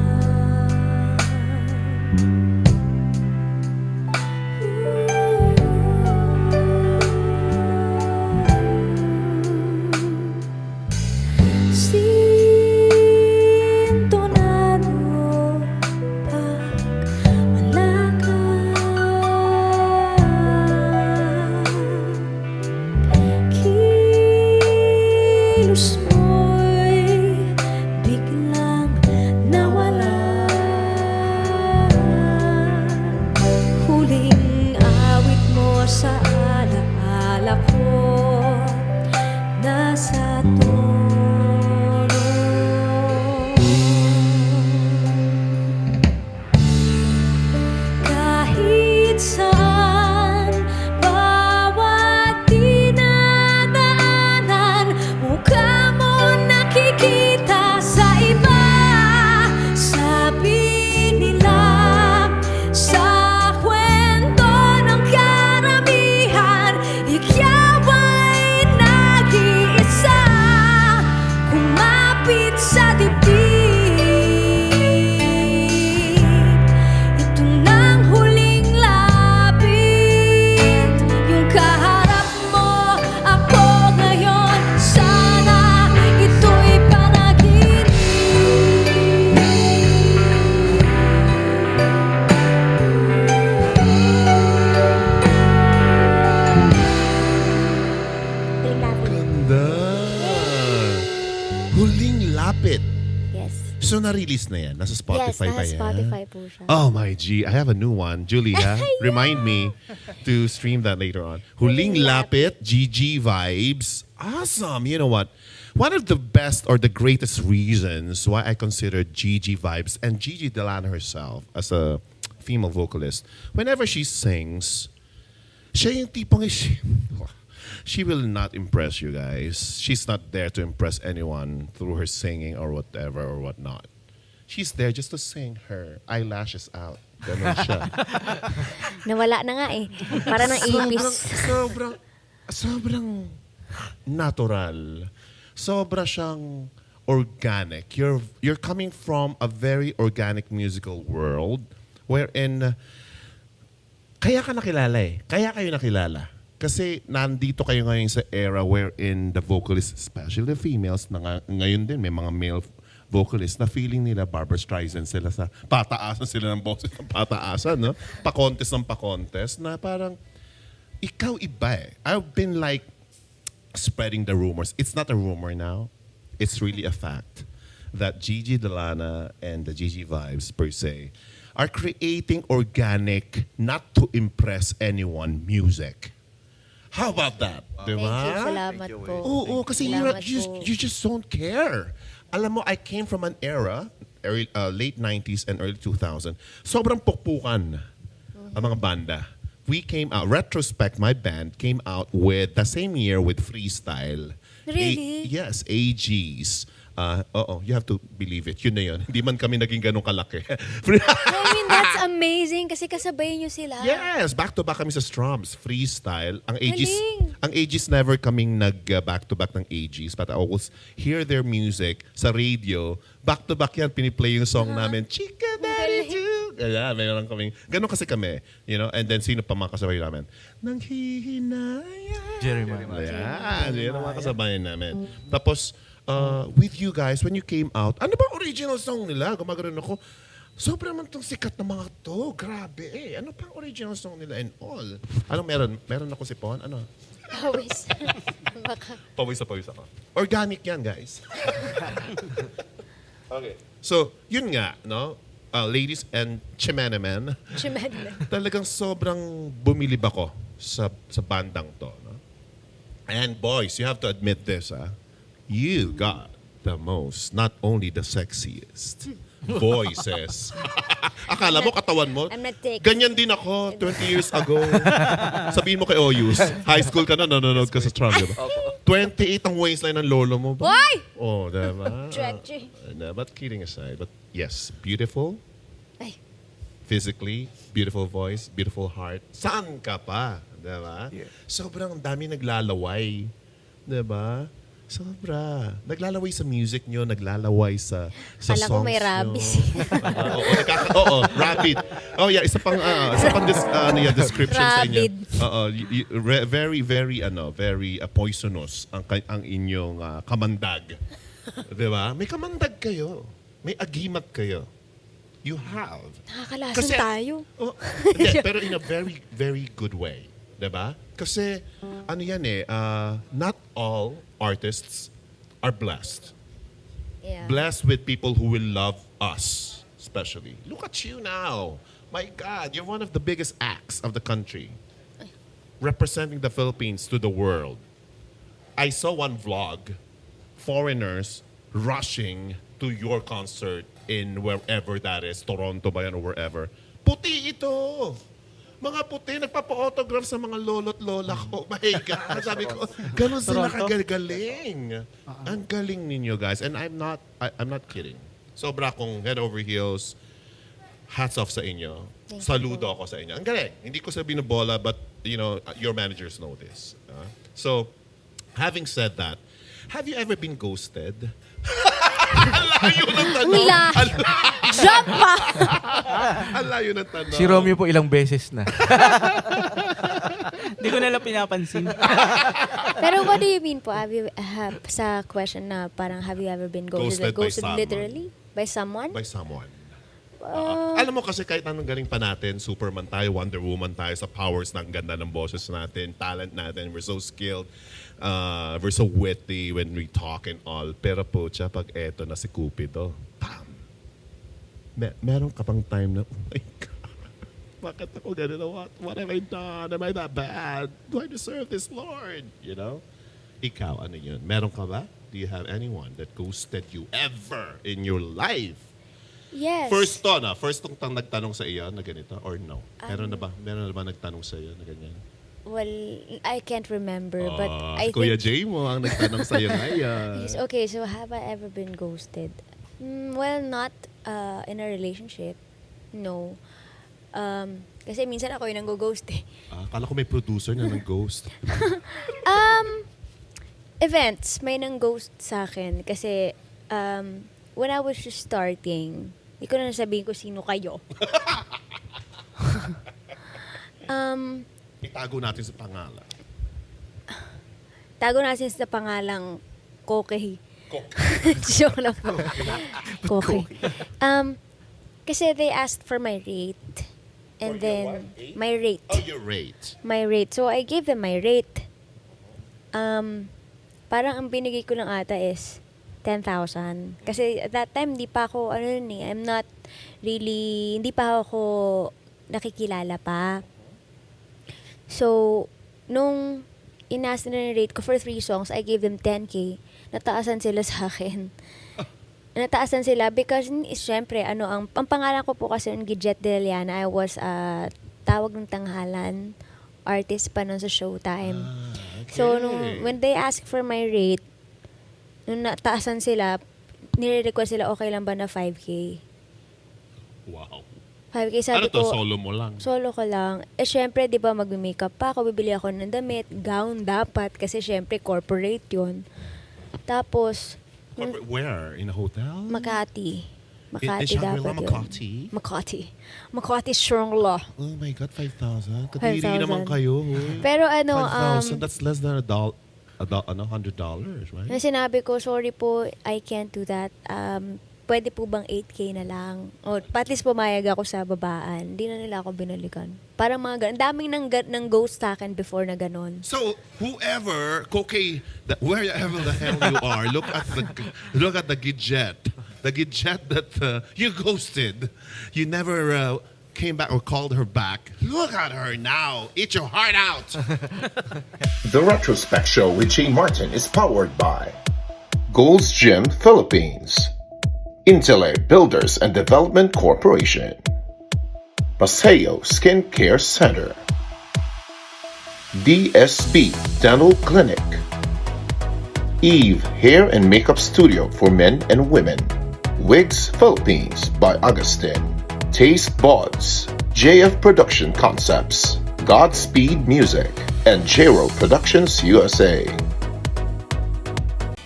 Sintonado pag wala ka, kilos mo'y biglang nawala. Huling awit mo sa alaala ko, nasa tono. Kahit saan, bawat dinadaanan, mukha mo nakikita sa iba. Sabi nila sa kwento ng karamihan, ikaw ay nag-iisa, kumapit sa dibdib. Ito nang huling lapit, yung kaharap mo ako ngayon. Sana ito'y panaginip. Ganda. Huling lapit. Yes. So na-release na yan? Nasa Spotify Yes, pa nasa yan? Spotify po siya. Oh my G, I have a new one. Julia, remind me to stream that later on. Huling lapit, GG vibes. Awesome. You know what? One of the best or the greatest reasons why I consider Gigi vibes and Gigi Delano herself as a female vocalist, whenever she sings, siya yung tipong she will not impress you guys. She's not there to impress anyone through her singing or whatever or whatnot. She's there just to sing her eyelashes out. Ganun siya. Nawala na nga eh. Para ng ipis. Sobrang natural. Sobra siyang organic. You're coming from a very organic musical world wherein kaya ka nakilala eh. Kaya kayo nakilala. Kasi nandito kayo ngayon sa era wherein the vocalists, especially the females, na ngayon din may mga male vocalist na feeling nila Barbra Streisand sila sa pataasan sila ng boses ng pataasan, no? Pa-contest ng pa-contest na parang ikaw iba eh. I've been like spreading the rumors. It's not a rumor now. It's really a fact that Gigi Delana and the Gigi Vibes per se are creating organic, not to impress anyone, music. How about that? Diba? Thank you. Salamat po. Oo, kasi Salamat you just don't care. Alam mo, I came from an era, late 90s and early 2000, sobrang pukpukan ang mga banda. We came out, retrospect, my band came out with the same year with Freestyle. Really? Yes, AGs. You have to believe it. Yun na yun. Hindi man kami naging ganun kalaki. I mean, that's amazing kasi kasabay nyo sila. Yes, back-to-back kami sa Strums. Freestyle. Ang Galing. AGs never kaming nag-back-to-back ng AGs. But I always hear their music sa radio. Back-to-back yan, piniplay yung song namin. Chika Daddy Ju. Yeah, mayroon kaming. Ganun kasi kami. You know? And then, sino pa mga kasabay namin? Nanghihinaya. Jeremiah. Yan ang mga kasabay namin. Tapos, with you guys, when you came out, ano ba original song nila? Gumagano'n ako. Sobrang man itong sikat na mga to. Grabe eh. Ano pa ang original song nila and all? Ano meron? Meron ako si Pon? Ano? Pawis. Baka. Pawis ako. Organic yan, guys. Okay. So, yun nga, no? Ladies and Chimanaman. Talagang sobrang bumilib ako sa bandang to. No? And boys, you have to admit this, you got the most, not only the sexiest voices. Akala mo, katawan mo? I'm not taking. Ganyan din ako 20 years ago. Sabihin mo kay Oyus, high school ka na, nanonood ka sa Strong, diba? 28 ang waistline ng lolo mo. Why? Oh, diba? Stretchy. But kidding aside, but yes, beautiful. Ay. Physically, beautiful voice, beautiful heart. Saan ka pa? Diba? Yeah. Sobrang dami naglalaway. Diba? Sobra. Naglalaway sa music nyo, naglalaway sa songs nyo. Kala ko may rabies. Oo, rapid. Oh yeah, isa pang description sa inyo. Very, very, very poisonous ang inyong kamandag. Diba? May kamandag kayo. May agimat kayo. You have. Nakakalasan tayo. Pero in a very, very good way. Diba? Kasi, not all artists are blessed. Yeah. Blessed with people who will love us, especially. Look at you now. My God, you're one of the biggest acts of the country. Representing the Philippines to the world. I saw one vlog, foreigners rushing to your concert in wherever that is, Toronto ba yan or wherever. Puti ito! Mga puti, nagpapa-autograph sa mga lolo't lola ko. My God, sabi ko, ganun sila kagaling. Ang galing ninyo, guys. And I'm not kidding. Sobra akong head over heels. Hats off sa inyo. Saludo ako sa inyo. Ang galing. Hindi ko sabihin na bola, but your managers know this. So, having said that, have you ever been ghosted? Alayo ng tanong. Jump pa! Alayo ng tanong. Si Romeo po ilang beses na. Hindi ko nalang pinapansin. Pero what do you mean po? Sa question na parang have you ever been ghosted? Ghosted by literally? By someone? By someone. Alam mo kasi kahit anong galing pa natin, Superman tayo, Wonder Woman tayo, sa powers ng ganda ng boses natin, talent natin, we're so skilled, we're so witty when we talk and all. Pero po, pag eto na si Cupido, bam! Meron ka pang time na, oh my God, bakit ako ganun? What have I done? Am I that bad? Do I deserve this, Lord? You know? Ikaw, ano yun? Meron ka ba? Do you have anyone that ghosted you ever in your life? Yes. First tong nagtanong sa iyo na ganito or no? Meron na ba nagtanong sa iyo na ganyan? Well, I can't remember, but I Kuya think... Jay mo ang nagtanong sa iyo ngayon. Yes, okay, so have I ever been ghosted? Well, not in a relationship. No. Kasi minsan ako yung nang-ghost eh. Akala ko may producer na nang-ghost. Events, may nang-ghost sa akin. Kasi when I was just starting, hindi ko na nasabihin ko sino kayo. Itago natin sa pangalan. Tago natin sa pangalang Kokey. Joke lang po. Okay. Kasi they asked for my rate. And then, my rate. Oh, your rate. My rate. So, I gave them my rate. Parang ang binigay ko lang ata is 10,000. Kasi at that time, hindi pa ako, I'm not really, hindi pa ako nakikilala pa. So, nung inask na rate ko for 3 songs, I gave them 10K. Nataasan sila sa akin. Nataasan sila because, syempre, ang pangalan ko po kasi ng Gidget de Liana, I was tawag ng tanghalan, artist pa nun sa Showtime. Okay. So, when they asked for my rate, nung nataasan sila, nire-request sila, okay lang ba na 5K? Wow. 5K, sabi to, ko, solo mo lang? Solo ko lang. Syempre, di ba, mag-makeup pa ako, bibili ako ng damit, gown dapat, kasi syempre, corporate yun. Tapos, where? In a hotel? Makati. Makati dapat yun. Makati Shangri-La. Oh my God, 5,000? Kadiri naman kayo. Pero 5,000, that's less than $100, right? Na sinabi ko, sorry po, I can't do that. Pwede po bang 8K na lang? O, at least pumayag ako sa babaan. Hindi na nila ako binalikan. Parang mga ganun. Daming ng ghost sa akin before na ganun. So, whoever, wherever the hell you are, look at the Gidget. The Gidget that you ghosted. You never came back or called her back. Look at her now. Eat your heart out. The Retrospect Show with Jay Martin is powered by Gold's Gym Philippines, Intellect Builders and Development Corporation, Paseo Skin Care Center, DSB Dental Clinic, Eve Hair and Makeup Studio for Men and Women, Wigs Philippines by Augustin, Taste Buds, JF Production Concepts, Godspeed Music, and Jero Productions USA.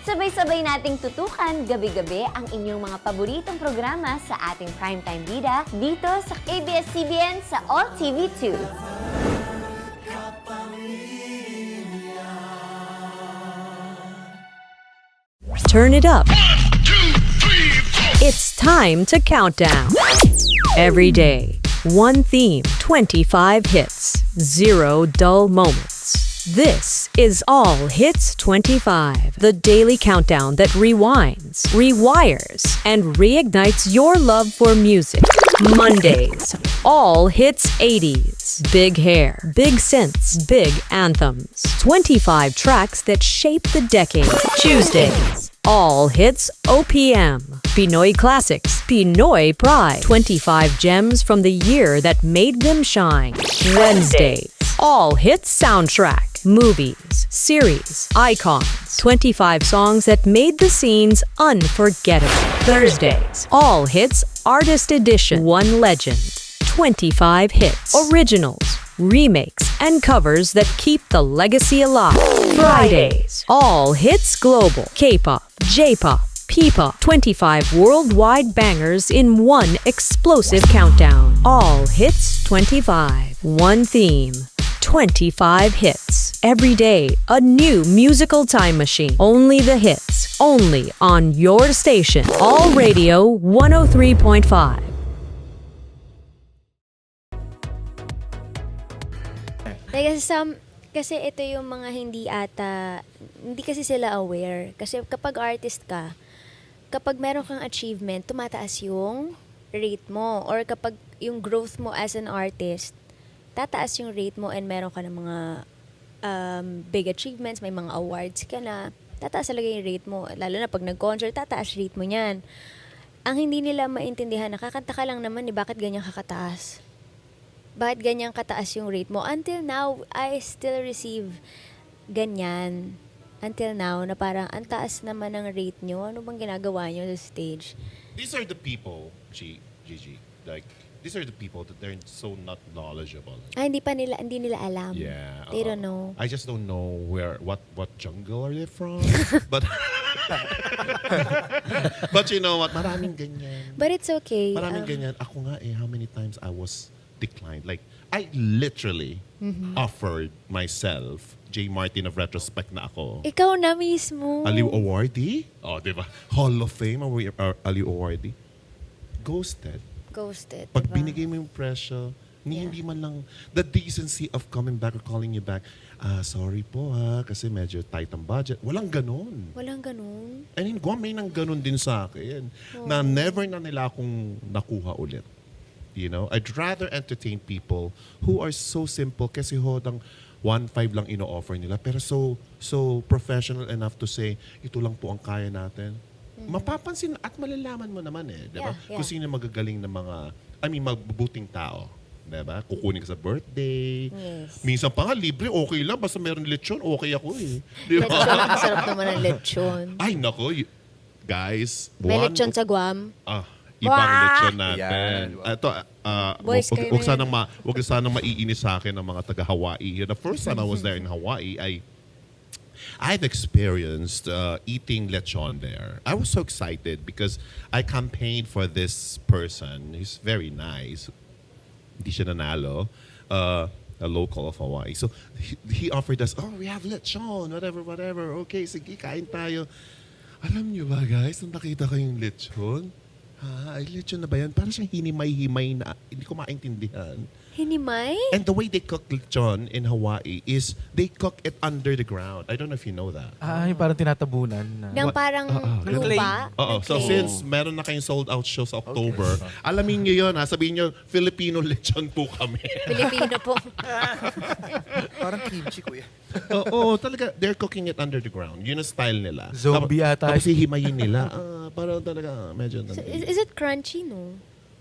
Sabay-sabay nating tutukan gabi-gabi ang inyong mga paboritong programa sa ating Primetime Bida dito sa ABS-CBN sa All TV 2. Turn it up. It's time to count down. Every day, one theme, 25 hits, 0 dull moments. This is All Hits 25, the daily countdown that rewinds, rewires, and reignites your love for music. Mondays, All Hits 80s, big hair, big synths, big anthems. 25 tracks that shape the decade. Tuesdays, All Hits OPM, Pinoy Classics, Pinoy Pride. 25 gems from the year that made them shine. Wednesdays, All Hits Soundtrack, movies, series, icons. 25 songs that made the scenes unforgettable. Thursdays, All Hits Artist Edition, One Legend. 25 hits, originals, remakes, and covers that keep the legacy alive. Fridays, All Hits Global, K-pop, J-pop, P-pop. 25 worldwide bangers in one explosive countdown. All Hits 25. One theme. 25 hits. Every day, a new musical time machine. Only the hits. Only on your station. All Radio 103.5. Kasi ito yung mga hindi kasi sila aware. Kasi kapag artist ka, kapag meron kang achievement, tumataas yung rate mo. Or kapag yung growth mo as an artist, tataas yung rate mo and meron ka ng mga big achievements, may mga awards ka na, tataas talaga yung rate mo. Lalo na pag nag-concert, tataas rate mo yan. Ang hindi nila maintindihan, nakakanta ka lang naman, bakit ganyan kakataas? Bakit ganyan kataas yung rate mo? Until now, I still receive ganyan. Until now, na parang ang taas naman ng rate nyo. Ano bang ginagawa nyo sa stage? These are the people, Gigi, like, these are the people that they're so not knowledgeable. Hindi nila alam. Yeah. They don't know. I just don't know what jungle are they from. but but you know what? Maraming ganyan. But it's okay. Maraming ganyan. Ako nga how many times I was declined. Like, I literally offered myself J. Martin of retrospect na ako. Ikaw na mismo. Aliw awardee? Oh, di ba? Hall of Fame, Aliw awardee. Ghosted. Pag binigay mo yung presyo, hindi man lang the decency of coming back or calling you back. Sorry po kasi medyo tight ang budget. Walang ganun. And in Guam, may nang ganun din sa akin. Na never na nila akong nakuha ulit. You know, I'd rather entertain people who are so simple kasi hodang 1.5 lang ino-offer nila pero so professional enough to say, ito lang po ang kaya natin. Mapapansin at malalaman mo naman diba? Kung sino magagaling na mga, mabubuting tao. Diba? Kukunin ka sa birthday. Yes. Minsan pa nga, libre, okay lang. Basta meron lechon, okay ako Diba? Lechon, masarap naman ang lechon. Ay, nako. Guys. May lechon sa Guam. Ibang lechon natin. Ito, Boys, kayo huwag na sanang maiinis sa akin ng mga taga-Hawaii. The first time I was there in Hawaii, I've experienced eating lechon there. I was so excited because I campaigned for this person. He's very nice. Hindi siya nanalo. A local of Hawaii. So he offered us, we have lechon, whatever. Okay, sige, kain tayo. Alam niyo ba guys, nung nakita ko yung lechon, ay lechon na ba yan? Parang siyang hinimay-himay na hindi ko maintindihan. Hinimay? And the way they cook lechon in Hawaii is they cook it under the ground. I don't know if you know that. Yung parang tinatabunan. Nang parang lupa? So since meron na kayong sold out show sa October, alamin niyo yun sabihin niyo, Filipino lechon po kami. Filipino po. Parang kimchi, kuya. Talaga, they're cooking it under the ground. Yun ang style nila. Zombie ata. Tapos hihimayin nila. Parang talaga, medyo... Is it crunchy, no?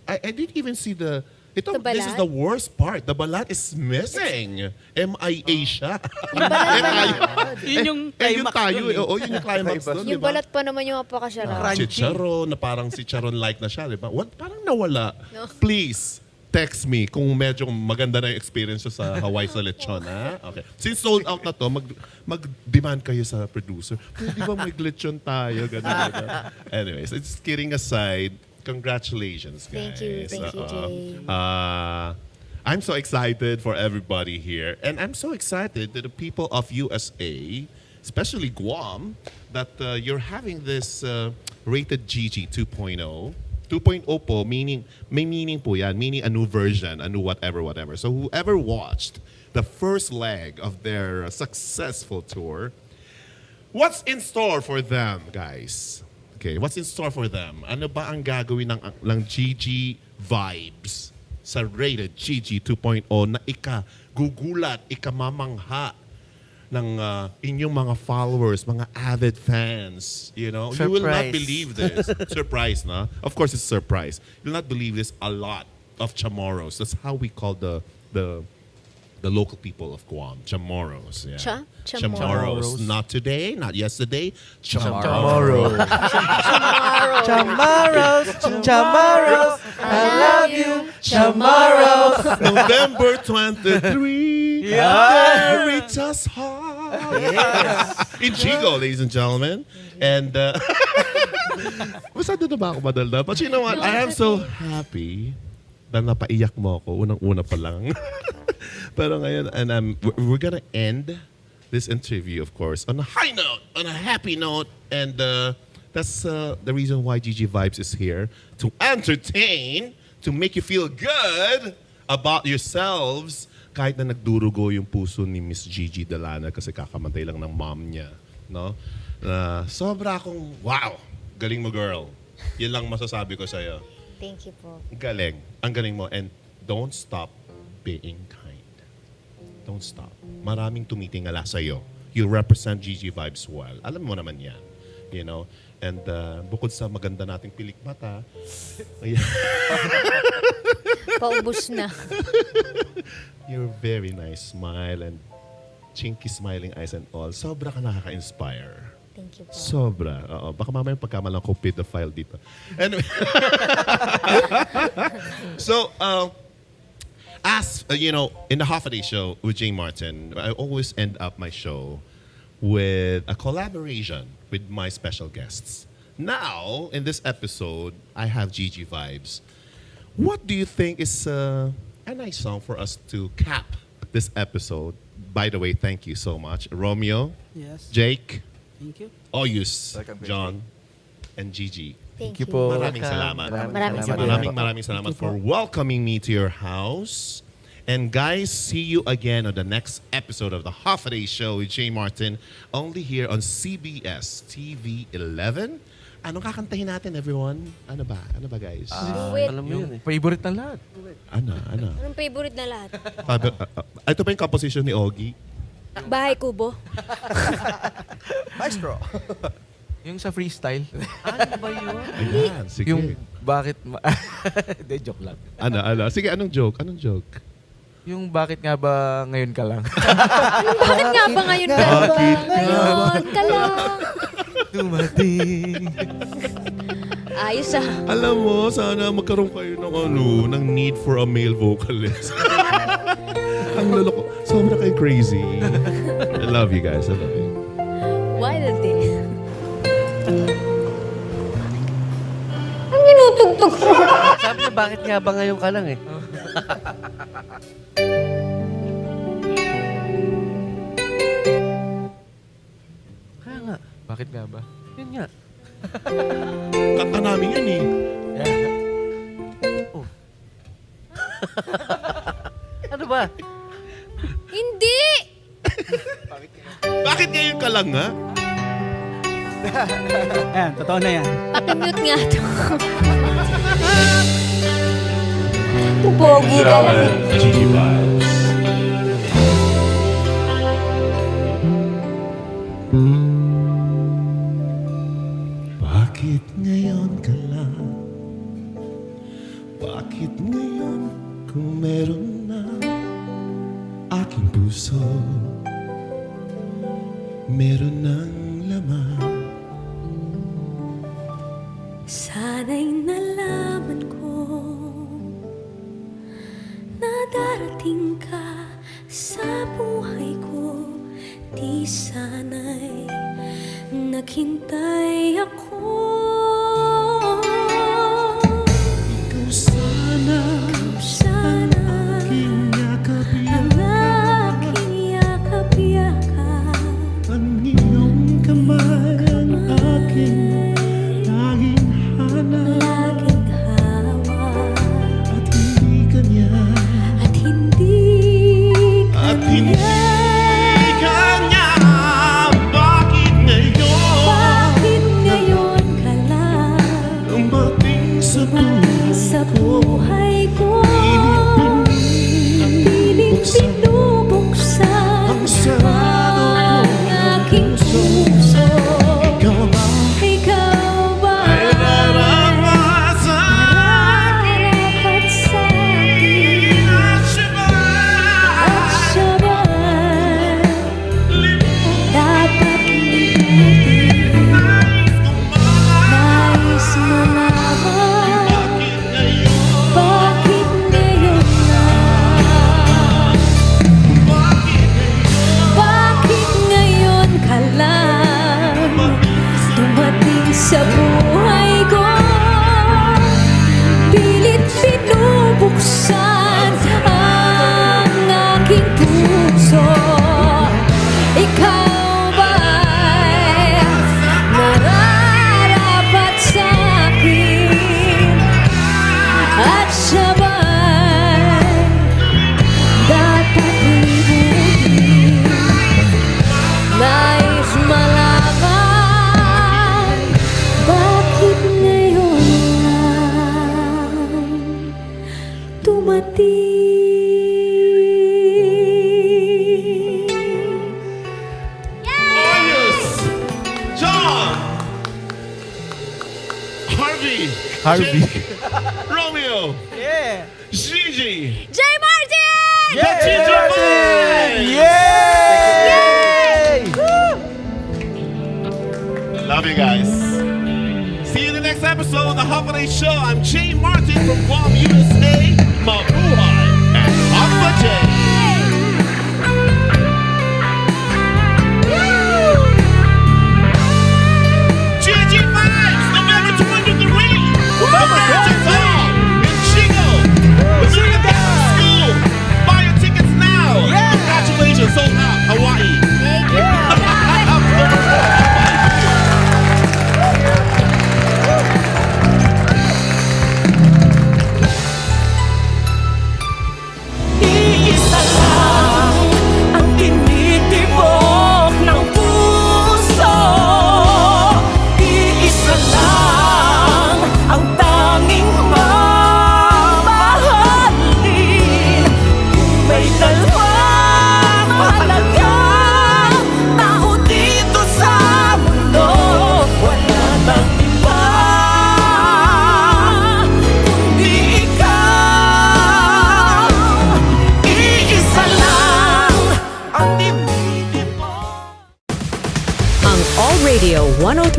I didn't even see the balat? This is the worst part. The balat is missing. MIA siya. Yun yung climax tayo. Yun yung climax doon. Yung balat pa naman yung apakasarap. Chicharon, na parang si Charon-like na siya. Diba? Parang nawala. Please, text me kung medyo maganda na yung experience sa Hawaii sa lechon. Okay. Since sold out na to, mag-demand kayo sa producer. Di ba may lechon tayo? Ganun. Anyways, it's kidding aside. Congratulations, guys. Thank you, Jay. I'm so excited for everybody here. And I'm so excited that the people of USA, especially Guam, that you're having this rated GG 2.0. 2.0 po, meaning, may meaning po yan, meaning a new version, a new whatever. So whoever watched the first leg of their successful tour, what's in store for them, guys? Okay, what's in store for them? Ano ba ang gagawin ng GG Vibes sa rated GG 2.0 na ika-gugulat, ika-mamangha ng inyong mga followers, mga avid fans, you know? Surprise. You will not believe this. Surprise, na? Of course, it's surprise. You'll not believe this a lot of Chamorros. That's how we call the local people of Guam, Chamorros. Yeah. Chamorros. Not today, not yesterday. Tomorrow. Chamorros. I love you. Tomorrow. November 23. Veritas Hall. In Chico, ladies and gentlemen. And masyado na ba ako madalda? But you know what? I am so happy na napaiyak mo ako. Unang-una pa lang. Pero ngayon, and we're gonna end this interview, of course, on a high note, on a happy note. And that's the reason why GG Vibes is here. To entertain, to make you feel good about yourselves. Kahit na nagdurugo yung puso ni Miss Gigi Delana kasi kakamatay lang ng mom niya. No? Sobra akong, wow, galing mo girl. Yan lang masasabi ko sa'yo. Thank you po. Galing. Ang galing mo. And don't stop being kind. Don't stop. Maraming tumitingala sa'yo. You represent GG Vibes well. Alam mo naman yan. You know? And bukod sa maganda nating pilik mata, paubos na. Your very nice smile and chinky smiling eyes and all. Sobra ka nakaka-inspire. Thank you po. Sobra. Oo. Baka mamaya pagkamalang ko pedophile dito. Anyway. So, as you know, in the Half a Day show with J. Martin, I always end up my show with a collaboration with my special guests. Now, in this episode, I have GG Vibes. What do you think is a nice song for us to cap this episode. By the way, thank you so much. Romeo, Yes. Jake, Thank you. Oyus, John, and Gigi. Thank you po. Maraming salamat. Maraming salamat. Maraming salamat for welcoming me to your house. And guys, see you again on the next episode of the Half a Day Show with Jay Martin, only here on CBS TV 11. Anong kakantahin natin, everyone? Ano ba, guys? Duet. Alam mo yun favorite ng lahat. Ano? Anong favorite na lahat? Ito pa yung composition ni Ogie. Bahay Kubo. Maestro. Yung sa freestyle. Ano ba yun? Ayan, sige. Yung bakit... Hindi, joke lang. Ano? Sige, anong joke? Yung bakit nga ba ngayon ka lang? Bakit nga ba ngayon ka? Ngayon ka lang. Dumating. Ayos ah. Alam mo, sana magkaroon kayo ng need for a male vocalist. Ang lolo ko. Sobra kayo crazy. I love you guys. I love you. Why the day? Ang ginutugtog mo. Sabi niya, bakit nga ba ngayon ka lang eh? Kaya nga. Bakit nga ba? Yun nga. Kanta namin yan eh. Oh. Ano ba? Hindi! Bakit ngayon ka lang, ha? Ayan, totoo na yan. Pakimute nga ito. Pogi ka lang. Bakit ngayon ka lang? Bakit ngayon kung meron na aking puso? Meron ng laman. Sana'y nalaman ko na darating ka sa buhay ko. Di sana'y naghintay ako. Ikaw sana ang aking yakap-yakap. Ang iyong kamay ang aking laging hanap. At hindi kanya bakit ngayon ka lang dumating sa buhay ko? Piling pinubuksan ang aking puso. Ikaw ba ay nararapat sa akin? At sabay dapat libutin. Nais malaman bakit ngayon lang? Bakit ngayon ka lang dumating sa buhay ko? Pilit pinubuksan ang aking puso. Ikaw ba'y nararapat sa akin? At sabay dapat libutin. Nais malaman bakit ngayon lang dumating. Oyus, John, Harvey, Romeo, Yeah! Gigi, Jay Martin! the Ginger Boys! Yay! Love you guys. See you in the next episode of the Half a Day Show. I'm Jay Martin from Guam, USA. Mabuhay and Alpha J. Gigi Vibes, November 23. The Mountain Song in Chico. The Music School.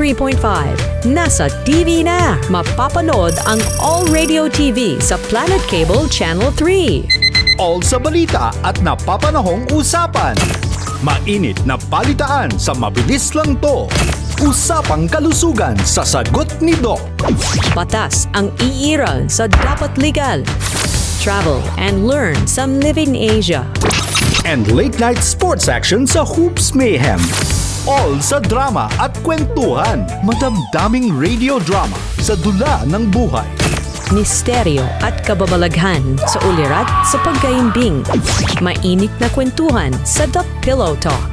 103.5. Nasa TV na! Mapapanood ang All Radio TV sa Planet Cable Channel 3. All sa balita at napapanahong usapan. Mainit na balitaan sa mabilis lang to. Usapang kalusugan sa sagot ni Doc. Batas ang iiral sa Dapat Legal. Travel and learn some Live in Asia. And late night sports action sa Hoops Mayhem. All sa drama at kwentuhan. Madamdaming radio drama sa dula ng buhay. Misteryo at kababalaghan sa ulirat sa pagkaimbing. Mainit na kwentuhan sa The Pillow Talk.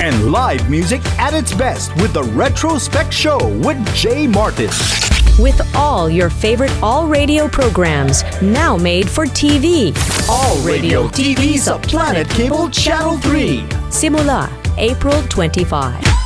And live music at its best with the Retrospect Show with Jay Martin. With all your favorite All Radio programs now made for TV. All Radio TV sa Planet Cable Channel 3. Simula April 25.